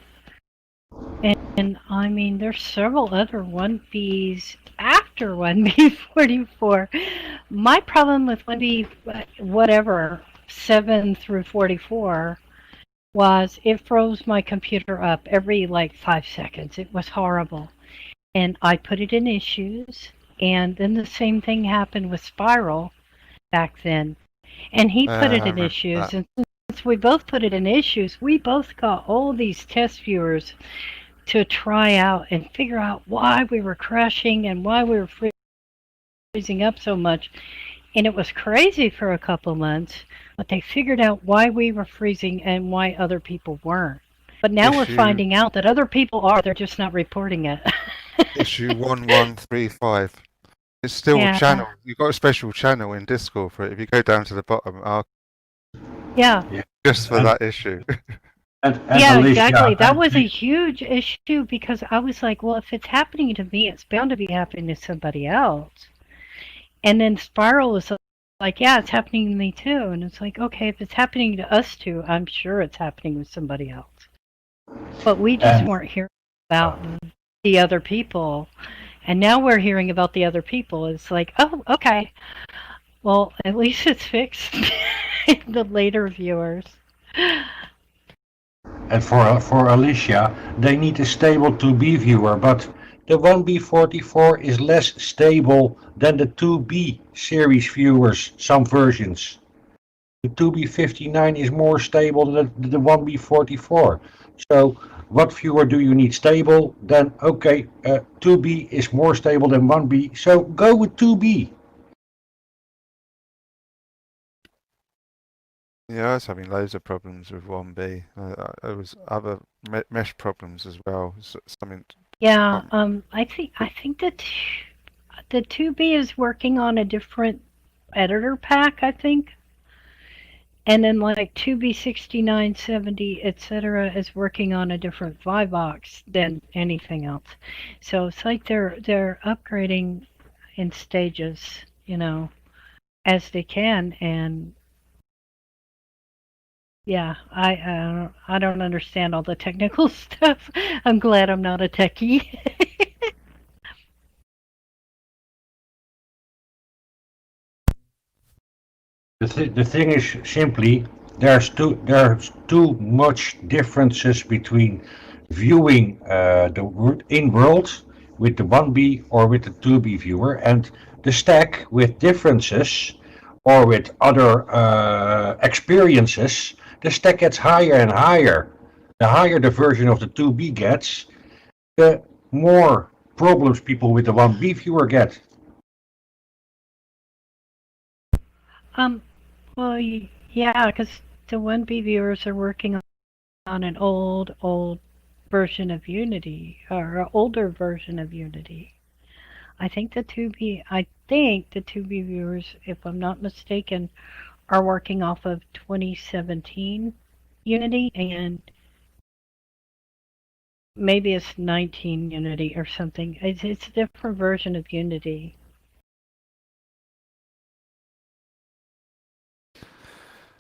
And I mean, there's several other 1Bs after 1B44. My problem with 1B, whatever, 7 through 44, was it froze my computer up every 5 seconds. It was horrible. And I put it in issues, and then the same thing happened with Spiral back then. And he put it in issues, and since we both put it in issues, we both got all these test viewers to try out and figure out why we were crashing and why we were freezing up so much. And it was crazy for a couple months, but they figured out why we were freezing and why other people weren't. But now we're finding out that other people are, they're just not reporting it. Issue 1135. It's still a channel. You've got a special channel in Discord for it. If you go down to the bottom, just for that issue. Yeah, Alicia, exactly. That was a huge issue because I was like, well, if it's happening to me, it's bound to be happening to somebody else. And then Spiral was like, yeah, it's happening to me too. And it's like, okay, if it's happening to us too, I'm sure it's happening with somebody else. But we just weren't hearing about the other people. And now we're hearing about the other people. It's like, oh, okay. Well, at least it's fixed. The later viewers. And for Alicia, they need a stable 2B viewer, but the 1B44 is less stable than the 2B series viewers, some versions. The 2B59 is more stable than the 1B44. So what viewer do you need stable? Then okay, 2B is more stable than 1B, so go with 2B. Yeah, I was having loads of problems with 1B. There was other mesh problems as well. Something. Yeah, I think that the 2B is working on a different editor pack, I think. And then like 2B6970, etc., is working on a different ViBox than anything else. So it's like they're upgrading in stages, as they can. And yeah, I don't understand all the technical stuff. I'm glad I'm not a techie. The thing is simply there's too much differences between viewing the in world with the 1B or with the 2B viewer, and the stack with differences or with other experiences. The stack gets higher and higher. The higher the version of the 2B gets, the more problems people with the 1B viewer get. um, well, yeah, because the 1B viewers are working on an old version of Unity, or an older version of Unity. I think the 2B viewers, if I'm not mistaken, are working off of 2017 Unity, and maybe it's 19 Unity or something. It's a different version of Unity.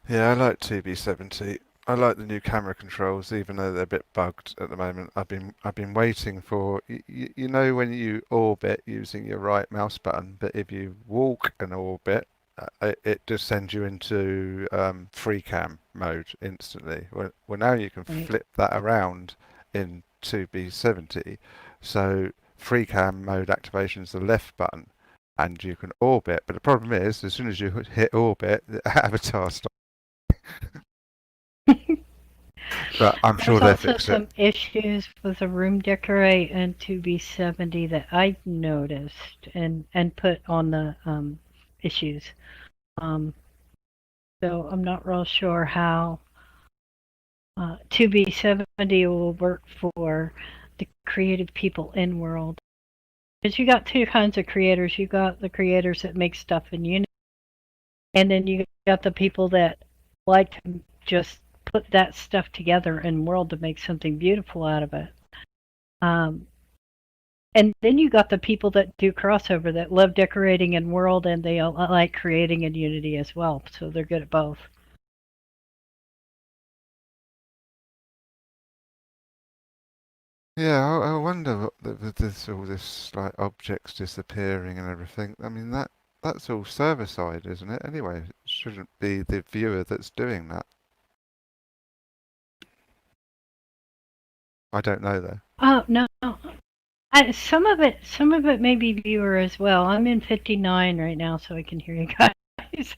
Yeah, I like 2B70. I like the new camera controls, even though they're a bit bugged at the moment. I've been waiting for when you orbit using your right mouse button, but if you walk an orbit, it just sends you into free cam mode instantly. Well, now you can Right? flip that around in 2B70, so free cam mode activation is the left button, and you can orbit. But the problem is, as soon as you hit orbit, the avatar stops. But I'm sure There's they'll also fix it. some issues with the room decorate and 2B70 that I noticed and put on the issues. Um, so I'm not real sure how 2B70 will work for the creative people in world. Because you got two kinds of creators. You got the creators that make stuff in Unity, and then you got the people that like to just put that stuff together in world to make something beautiful out of it. Um, and then you got the people that do crossover that love decorating in world and they like creating in Unity as well. So they're good at both. Yeah, I wonder what with this all this like objects disappearing and everything. I mean that's all server side, isn't it? Anyway, it shouldn't be the viewer that's doing that. I don't know though. Oh no, some of it may be viewer as well. I'm in 59 right now, so I can hear you guys,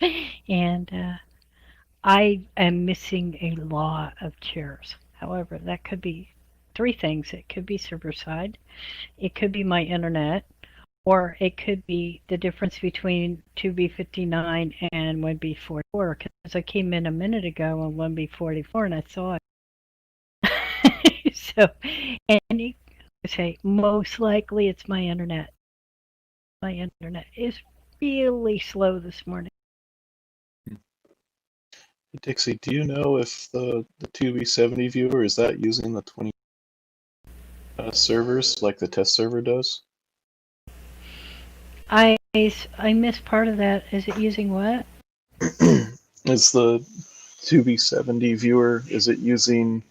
and I am missing a lot of chairs. However, that could be three things. It could be server side, it could be my internet, or it could be the difference between 2B59 and 1B44. Because I came in a minute ago on 1B44 and I saw it. So, and you say most likely it's my internet. My internet is really slow this morning. Dixie, do you know if the 2B70 viewer is that using the 20 servers like the test server does? I missed part of that. Is it using what? Is the 2B70 viewer, is it using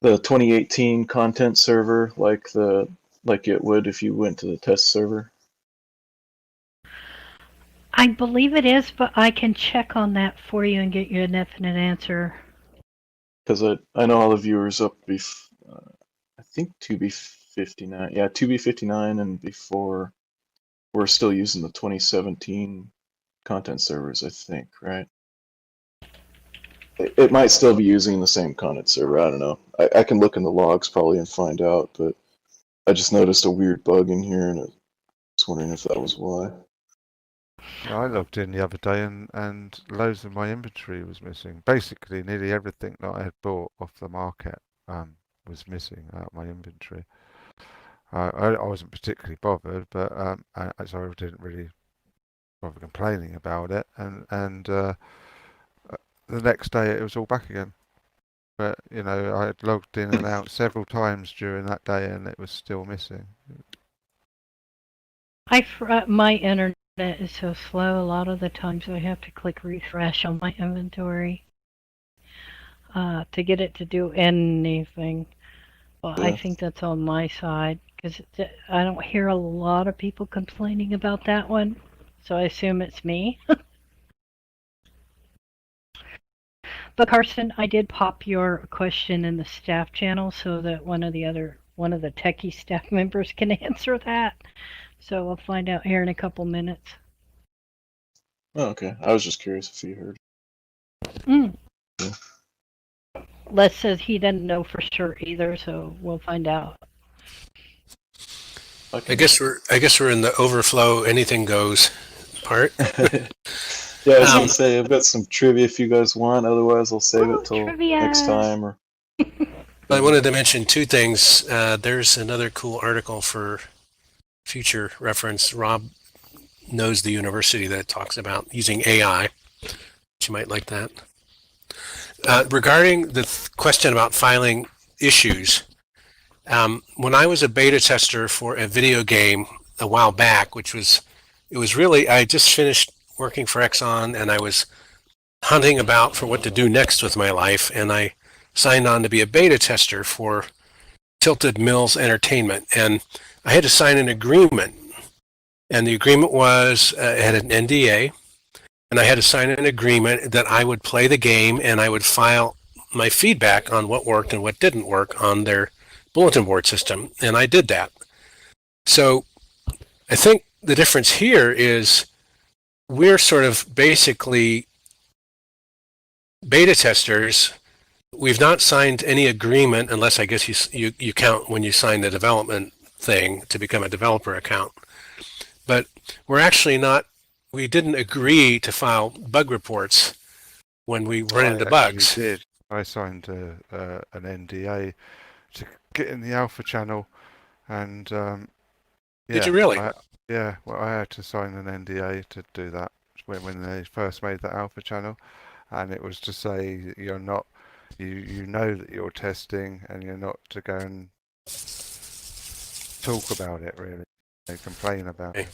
the 2018 content server like it would if you went to the test server? I believe it is, but I can check on that for you and get you a definite answer. Because I know all the viewers up I think 2B59, yeah, 2B59 and before we're still using the 2017 content servers, I think, right? It might still be using the same content server. I don't know. I can look in the logs probably and find out, but I just noticed a weird bug in here, and I was wondering if that was why. Yeah, I logged in the other day and loads of my inventory was missing. Basically, nearly everything that I had bought off the market was missing out of my inventory. I wasn't particularly bothered, but so I didn't really bother complaining about it. And the next day it was all back again. But you know, I had logged in and out several times during that day, and it was still missing. My internet is so slow. A lot of the times I have to click refresh on my inventory to get it to do anything. Well, I Yeah. think that's on my side because I don't hear a lot of people complaining about that one, so I assume it's me. But Carson, I did pop your question in the staff channel so that one of the techie staff members can answer that. So we'll find out here in a couple minutes. Oh, okay. I was just curious if you heard. Mm. Yeah. Les says he doesn't know for sure either, so we'll find out. Okay. I guess we're in the overflow, anything goes part. Yeah, I was gonna say I've got some trivia if you guys want. Otherwise, I'll save it till trivia. next time. Or I wanted to mention two things. There's another cool article for future reference. Rob knows the university that talks about using AI. You might like that. Regarding the question about filing issues, when I was a beta tester for a video game a while back, it was really, I just finished working for Exxon and I was hunting about for what to do next with my life, and I signed on to be a beta tester for Tilted Mills Entertainment, and I had to sign an agreement, and the agreement was it had an NDA, and I had to sign an agreement that I would play the game and I would file my feedback on what worked and what didn't work on their bulletin board system, and I did that. So I think the difference here is we're sort of basically beta testers. We've not signed any agreement, unless I guess you count when you sign the development thing to become a developer account. But we're actually not. We didn't agree to file bug reports when we run into bugs. Did. I signed an NDA to get in the alpha channel, and Did you really? Well, I had to sign an NDA to do that when they first made the alpha channel, and it was to say you're not, you know that you're testing, and you're not to go and talk about it really, and complain about it.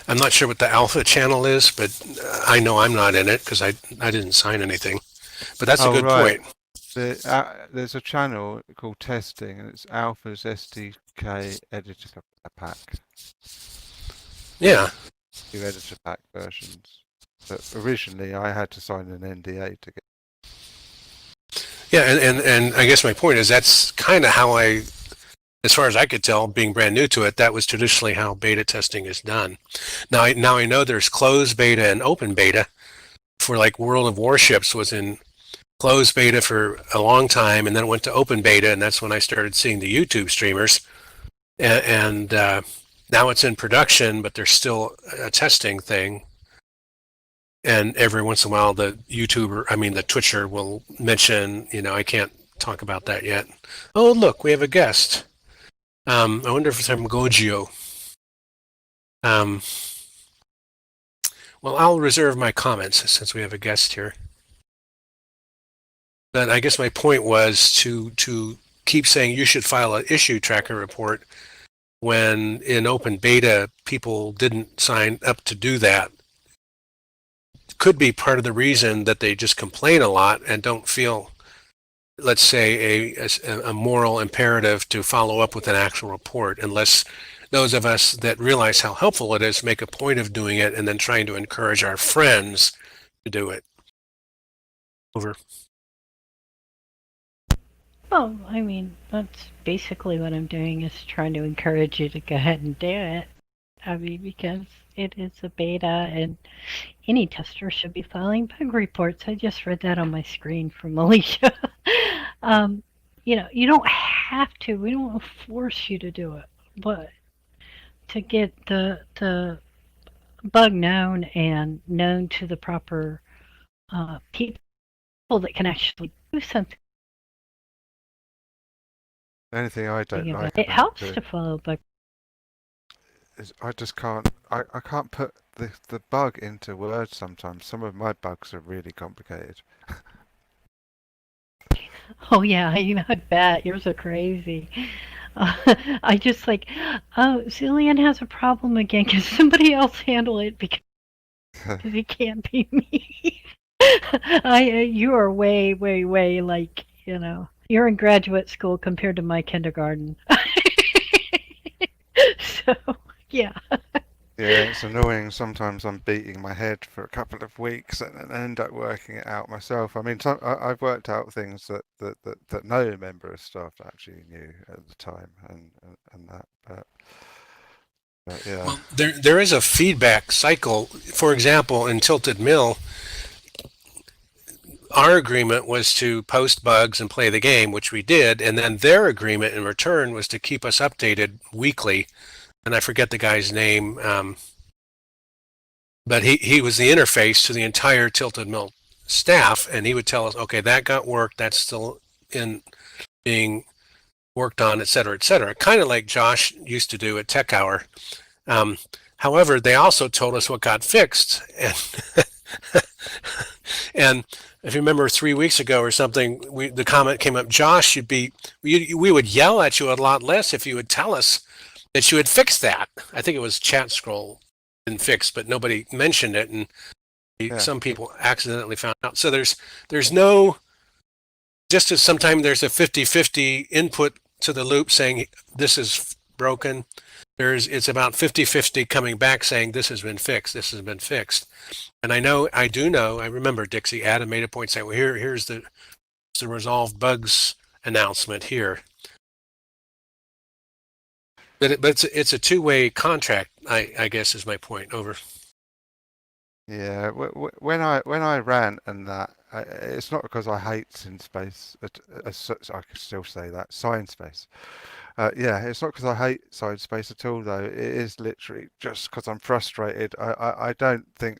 I'm not sure what the alpha channel is, but I know I'm not in it because I didn't sign anything. But that's a good point. There's a channel called Testing, and it's Alpha's SDK editor pack. Yeah. New editor pack versions. But originally, I had to sign an NDA to get. Yeah, and I guess my point is that's kind of how as far as I could tell, being brand new to it, that was traditionally how beta testing is done. Now I know there's closed beta and open beta. For like World of Warships was in closed beta for a long time, and then it went to open beta, and that's when I started seeing the YouTube streamers. And now it's in production, but there's still a testing thing. And every once in a while, the Twitcher will mention, I can't talk about that yet. Oh, look, we have a guest. I wonder if it's from Gojio. Well, I'll reserve my comments since we have a guest here. But I guess my point was to keep saying you should file an issue tracker report when in open beta people didn't sign up to do that. Could be part of the reason that they just complain a lot and don't feel, let's say, a moral imperative to follow up with an actual report, unless those of us that realize how helpful it is make a point of doing it and then trying to encourage our friends to do it. Over. Well, I mean, that's basically what I'm doing, is trying to encourage you to go ahead and do it. I mean, because it is a beta, and any tester should be filing bug reports. I just read that on my screen from Alicia. You don't have to. We don't want to force you to do it, but to get the bug known and known to the proper people that can actually do something The only thing I don't about like it, it about helps it to follow bug. is I just can't. I can't put the bug into words sometimes. Some of my bugs are really complicated. Oh yeah, I bet yours are crazy. Uh, I just like, oh, Zillion has a problem again. Can somebody else handle it because it can't be me? You are way, way, way like you're in graduate school compared to my kindergarten. So yeah. Yeah, it's annoying. Sometimes I'm beating my head for a couple of weeks and then end up working it out myself. I mean, I've worked out things that no member of staff actually knew at the time, and that. But yeah, Well, there is a feedback cycle. For example, in Tilted Mill, our agreement was to post bugs and play the game, which we did, and then their agreement in return was to keep us updated weekly. And I forget the guy's name, but he was the interface to the entire Tilted Mill staff, and he would tell us, okay, that got worked, that's still in being worked on, et cetera, et cetera. Kind of like Josh used to do at Tech Hour. Um, However, they also told us what got fixed, and if you remember 3 weeks ago or something, the comment came up, Josh, we would yell at you a lot less if you would tell us that you had fixed that. I think it was chat scroll been fixed, but nobody mentioned it, and yeah, some people accidentally found out. So there's no, just as sometimes there's a 50-50 input to the loop saying this is broken, it's about 50-50 coming back saying this has been fixed, this has been fixed. And I remember Dixie, Adam made a point saying, well, here's the resolved bugs announcement here. But it's a two-way contract, I guess is my point. Over. yeah. When I ran and that, it's not because I hate ScienceSpace. I can still say that ScienceSpace. Yeah, it's not because I hate ScienceSpace at all, though. It is literally just because I'm frustrated. I don't think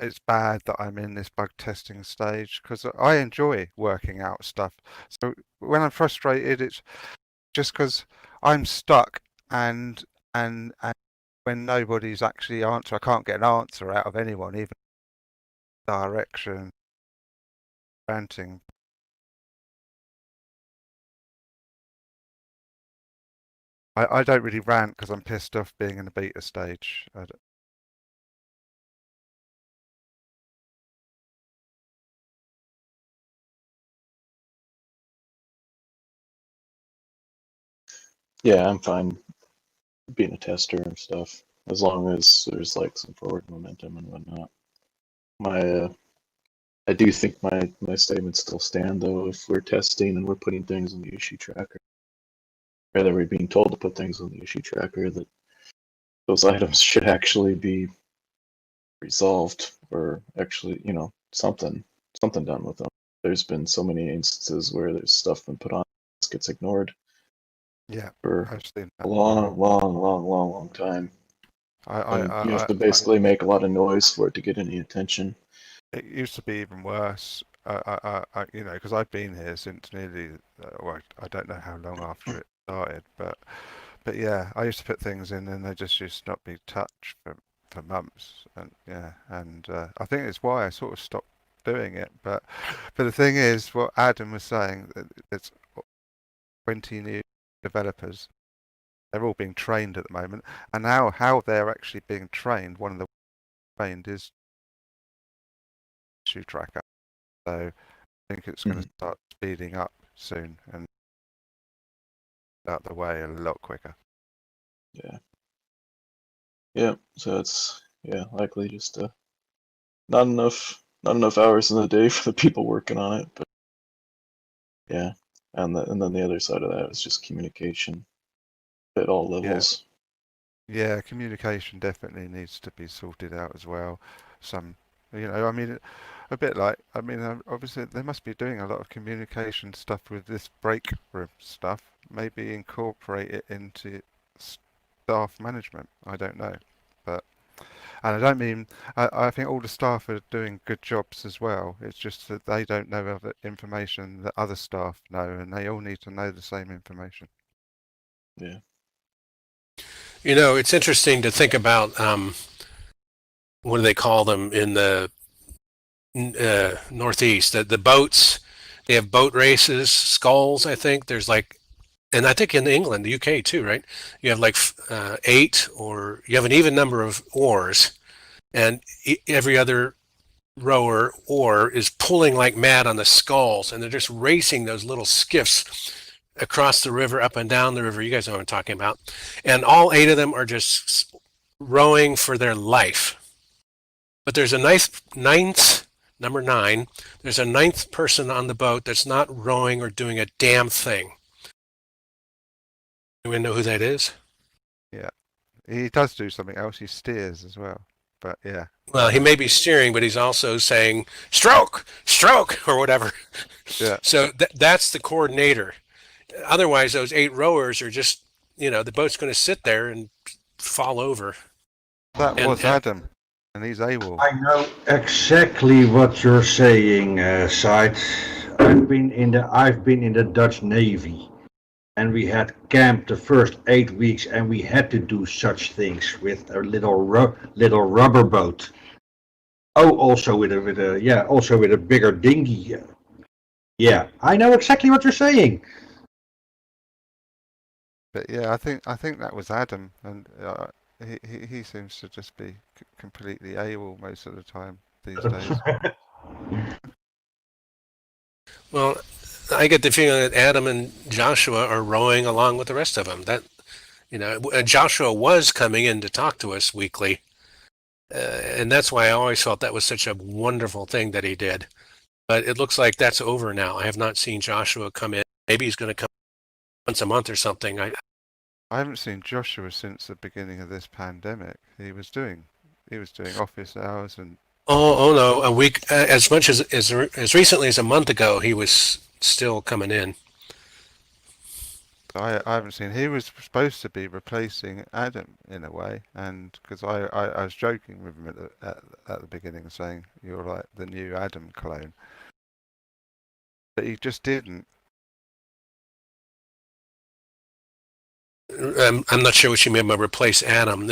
it's bad that I'm in this bug testing stage because I enjoy working out stuff. So when I'm frustrated, it's just because I'm stuck and when nobody's actually I can't get an answer out of anyone, even direction, ranting. I don't really rant because I'm pissed off being in the beta stage. Yeah, I'm fine being a tester and stuff, as long as there's like some forward momentum and whatnot. I do think my statements still stand though. If we're testing and we're putting things in the issue tracker, or that we're being told to put things on the issue tracker, that those items should actually be resolved, or actually, something done with them. There's been so many instances where there's stuff been put on, this gets ignored Yeah, for I've seen a that. long time. And you have to basically make a lot of noise for it to get any attention. It used to be even worse. Because I've been here since nearly, well, I don't know how long after it started, but yeah, I used to put things in and they just used to not be touched for months, and yeah, and I think it's why I sort of stopped doing it. But the thing is, what Adam was saying, that it's 20 new developers. They're all being trained at the moment, and now how they're actually being trained, one of the trained is issue tracker. So I think it's going to start speeding up soon and out the way a lot quicker. Yeah. Yeah. So it's likely just not enough hours in the day for the people working on it. But yeah, and then the other side of that is just communication at all levels. Yeah, communication definitely needs to be sorted out as well. Some, I mean, a bit like, I mean, obviously they must be doing a lot of communication stuff with this break room stuff. Maybe incorporate it into staff management. I don't know, but and I don't mean I think all the staff are doing good jobs as well. It's just that they don't know other information that other staff know, and they all need to know the same information. Yeah. It's interesting to think about what do they call them in the Northeast? The boats. They have boat races, sculls. I think there's like, and I think in England, the UK too, right? You have like 8, or you have an even number of oars, and every other rower oar is pulling like mad on the sculls, and they're just racing those little skiffs across the river, up and down the river. You guys know what I'm talking about. And all 8 of them are just rowing for their life. But there's a ninth, number 9, there's a 9th person on the boat that's not rowing or doing a damn thing. Do we know who that is? Yeah, he does do something else. He steers as well. But yeah. Well, he may be steering, but he's also saying stroke, stroke, or whatever. Yeah. So that's the coordinator. Otherwise, those 8 rowers are just, the boat's going to sit there and fall over. That was Adam, and he's AWOL. I know exactly what you're saying, Side. I've been in the Dutch Navy, and we had camp the first 8 weeks, and we had to do such things with a little rubber boat. Oh, also with a bigger dinghy. Yeah, I know exactly what you're saying. But yeah, I think that was Adam, and he seems to just be completely AWOL most of the time these days. Well, I get the feeling that Adam and Joshua are rowing along with the rest of them. Joshua was coming in to talk to us weekly, and that's why I always felt that was such a wonderful thing that he did. But it looks like that's over now. I have not seen Joshua come in. Maybe he's going to come once a month or something. I haven't seen Joshua since the beginning of this pandemic. He was doing office hours and. Oh no! A week, as much as recently as a month ago, he was still coming in. I haven't seen. He was supposed to be replacing Adam in a way, and because I was joking with him at the beginning, saying you're like the new Adam clone, but he just didn't. I'm not sure what you mean by replace Adam.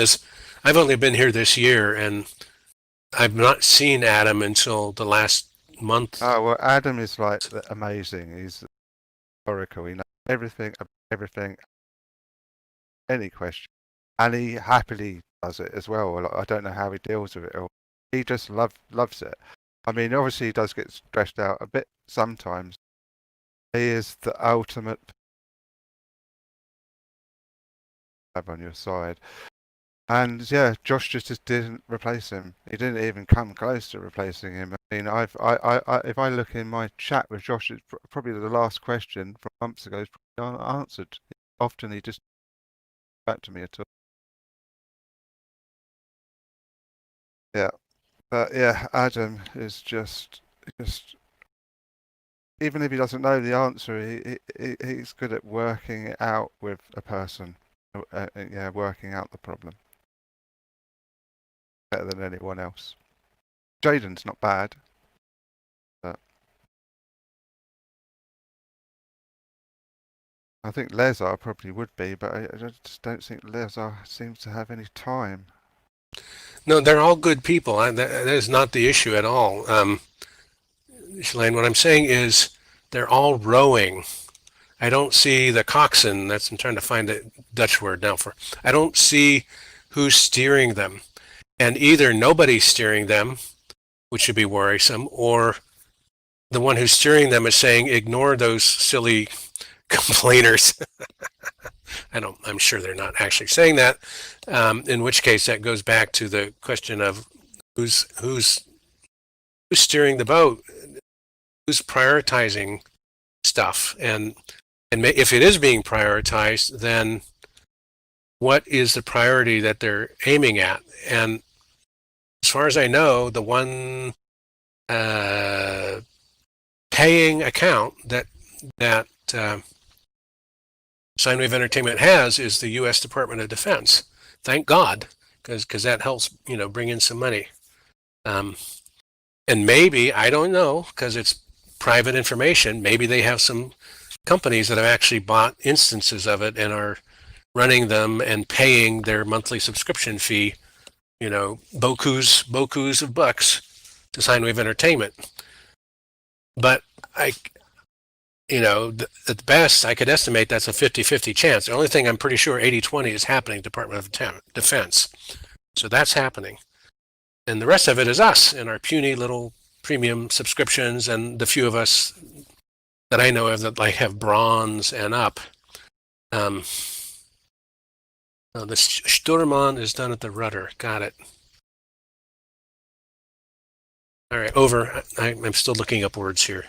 I've only been here this year, and I've not seen Adam until the last month. Oh well, Adam is like amazing. He's oracle. He knows everything about everything. Any question, and he happily does it as well. I don't know how he deals with it all. He just loves it. I mean, obviously he does get stressed out a bit sometimes. He is the ultimate have on your side. And yeah, Josh just didn't replace him. He didn't even come close to replacing him. I mean, if I look in my chat with Josh, it's probably the last question from months ago is probably unanswered. Often he just back to me at all. Yeah, but yeah, Adam is just even if he doesn't know the answer, he's good at working it out with a person. Yeah, working out the problem better than anyone else. Jaden's not bad, but I think Lazar probably would be, but I just don't think Lazar seems to have any time. No, they're all good people. That is not the issue at all. Shalane, what I'm saying is they're all rowing. I don't see the coxswain. I'm trying to find the Dutch word now for. I don't see who's steering them, and either nobody's steering them, which would be worrisome, or the one who's steering them is saying, "Ignore those silly complainers." I'm sure they're not actually saying that. In which case, that goes back to the question of who's steering the boat, who's prioritizing stuff, and if it is being prioritized, then what is the priority that they're aiming at. And as far as I know, the one paying account that Sine Wave Entertainment has is the U.S. Department of Defense. Thank God, because that helps bring in some money. And maybe, I don't know, because it's private information, maybe they have some companies that have actually bought instances of it and are running them and paying their monthly subscription fee, bokus of bucks to Sine Wave Entertainment. But at the best, I could estimate that's a 50-50 chance. The only thing I'm pretty sure 80-20 is happening, Department of Defense. So that's happening. And the rest of it is us and our puny little premium subscriptions and the few of us that I know of that have bronze and up. The Sturman is done at the rudder. Got it. All right, over. I'm still looking up words here.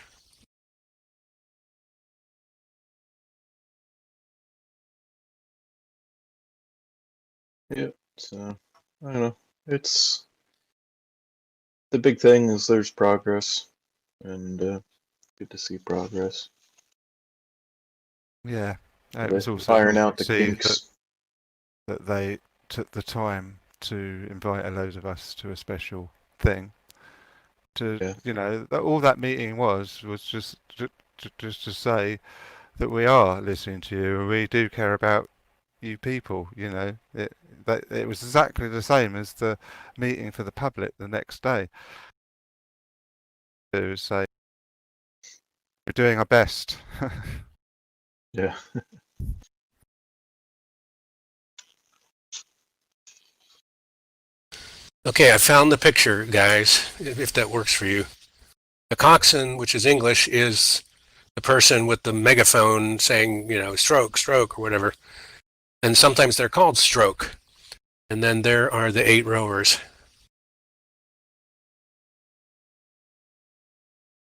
Yep. So I don't know. It's the big thing is there's progress, and good to see progress. Yeah, it They was also iron good out to the see kinks. that they took the time to invite a load of us to a special thing. All that meeting was just to say that we are listening to you and we do care about you people. It was exactly the same as the meeting for the public the next day. To say we're doing our best. Yeah. Okay, I found the picture, guys, if that works for you. The coxswain, which is English, is the person with the megaphone saying, stroke, stroke, or whatever. And sometimes they're called stroke. And then there are the 8 rowers.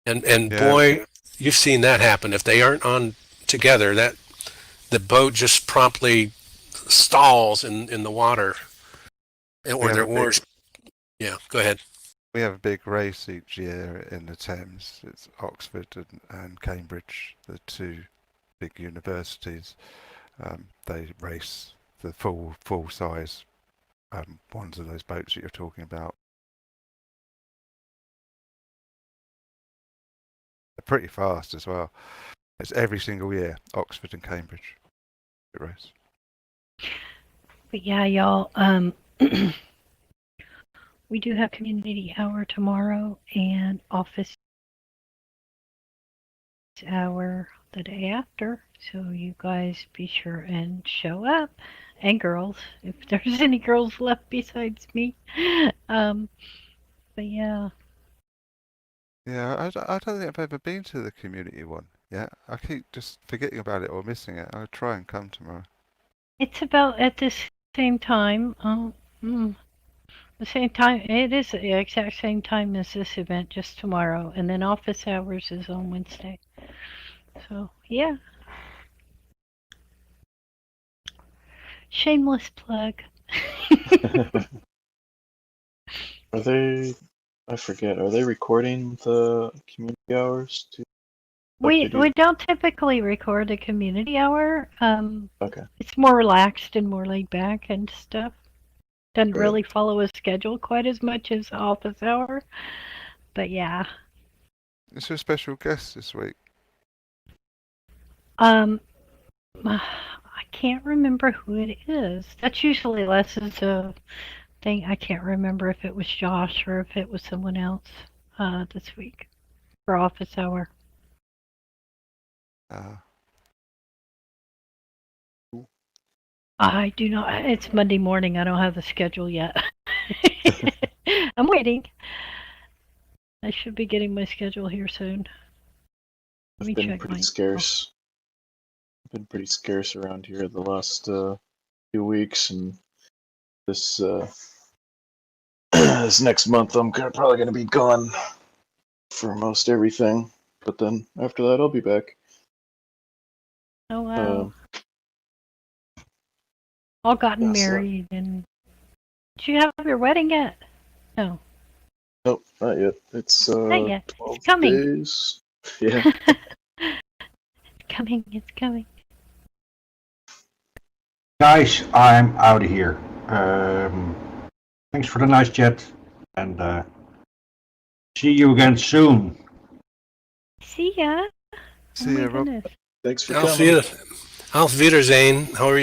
And Yeah. boy, you've seen that happen. If they aren't on together, that the boat just promptly stalls in the water. Or their oars. Yeah, go ahead. We have a big race each year in the Thames. It's Oxford and Cambridge, the two big universities. They race the full size ones of those boats that you're talking about. They're pretty fast as well. It's every single year, Oxford and Cambridge race. But yeah, y'all, we do have community hour tomorrow and office hour the day after. So you guys be sure and show up. And girls, if there's any girls left besides me. But yeah. Yeah, I don't think I've ever been to the community one yet. I keep just forgetting about it or missing it. I'll try and come tomorrow. It's about at the same time. The same time. It is the exact same time as this event, just tomorrow. And then office hours is on Wednesday. So, yeah. Shameless plug. Are they? I forget. Are they recording the community hours too? We don't typically record a community hour. Okay. It's more relaxed and more laid back and stuff. Doesn't really follow a schedule quite as much as office hour. But yeah. Is there a special guest this week? I can't remember who it is. That's usually Les's thing. I can't remember if it was Josh or if it was someone else this week for office hour. I do not. It's Monday morning. I don't have the schedule yet. I'm waiting. I should be getting my schedule here soon. Let me check pretty scarce. Been pretty scarce around here the last few weeks, and this this next month I'm probably going to be gone for most everything. But then after that, I'll be back. Oh wow! all gotten Yes, married, and did you have your wedding yet? No, Nope, not yet. It's not yet. 12 It's coming. days. Yeah. It's coming. It's coming. Guys, I'm out of here. Thanks for the nice chat, and see you again soon. See ya. See oh my ya, Rob. goodness. Thanks for Auf coming. Wiedersehen, however you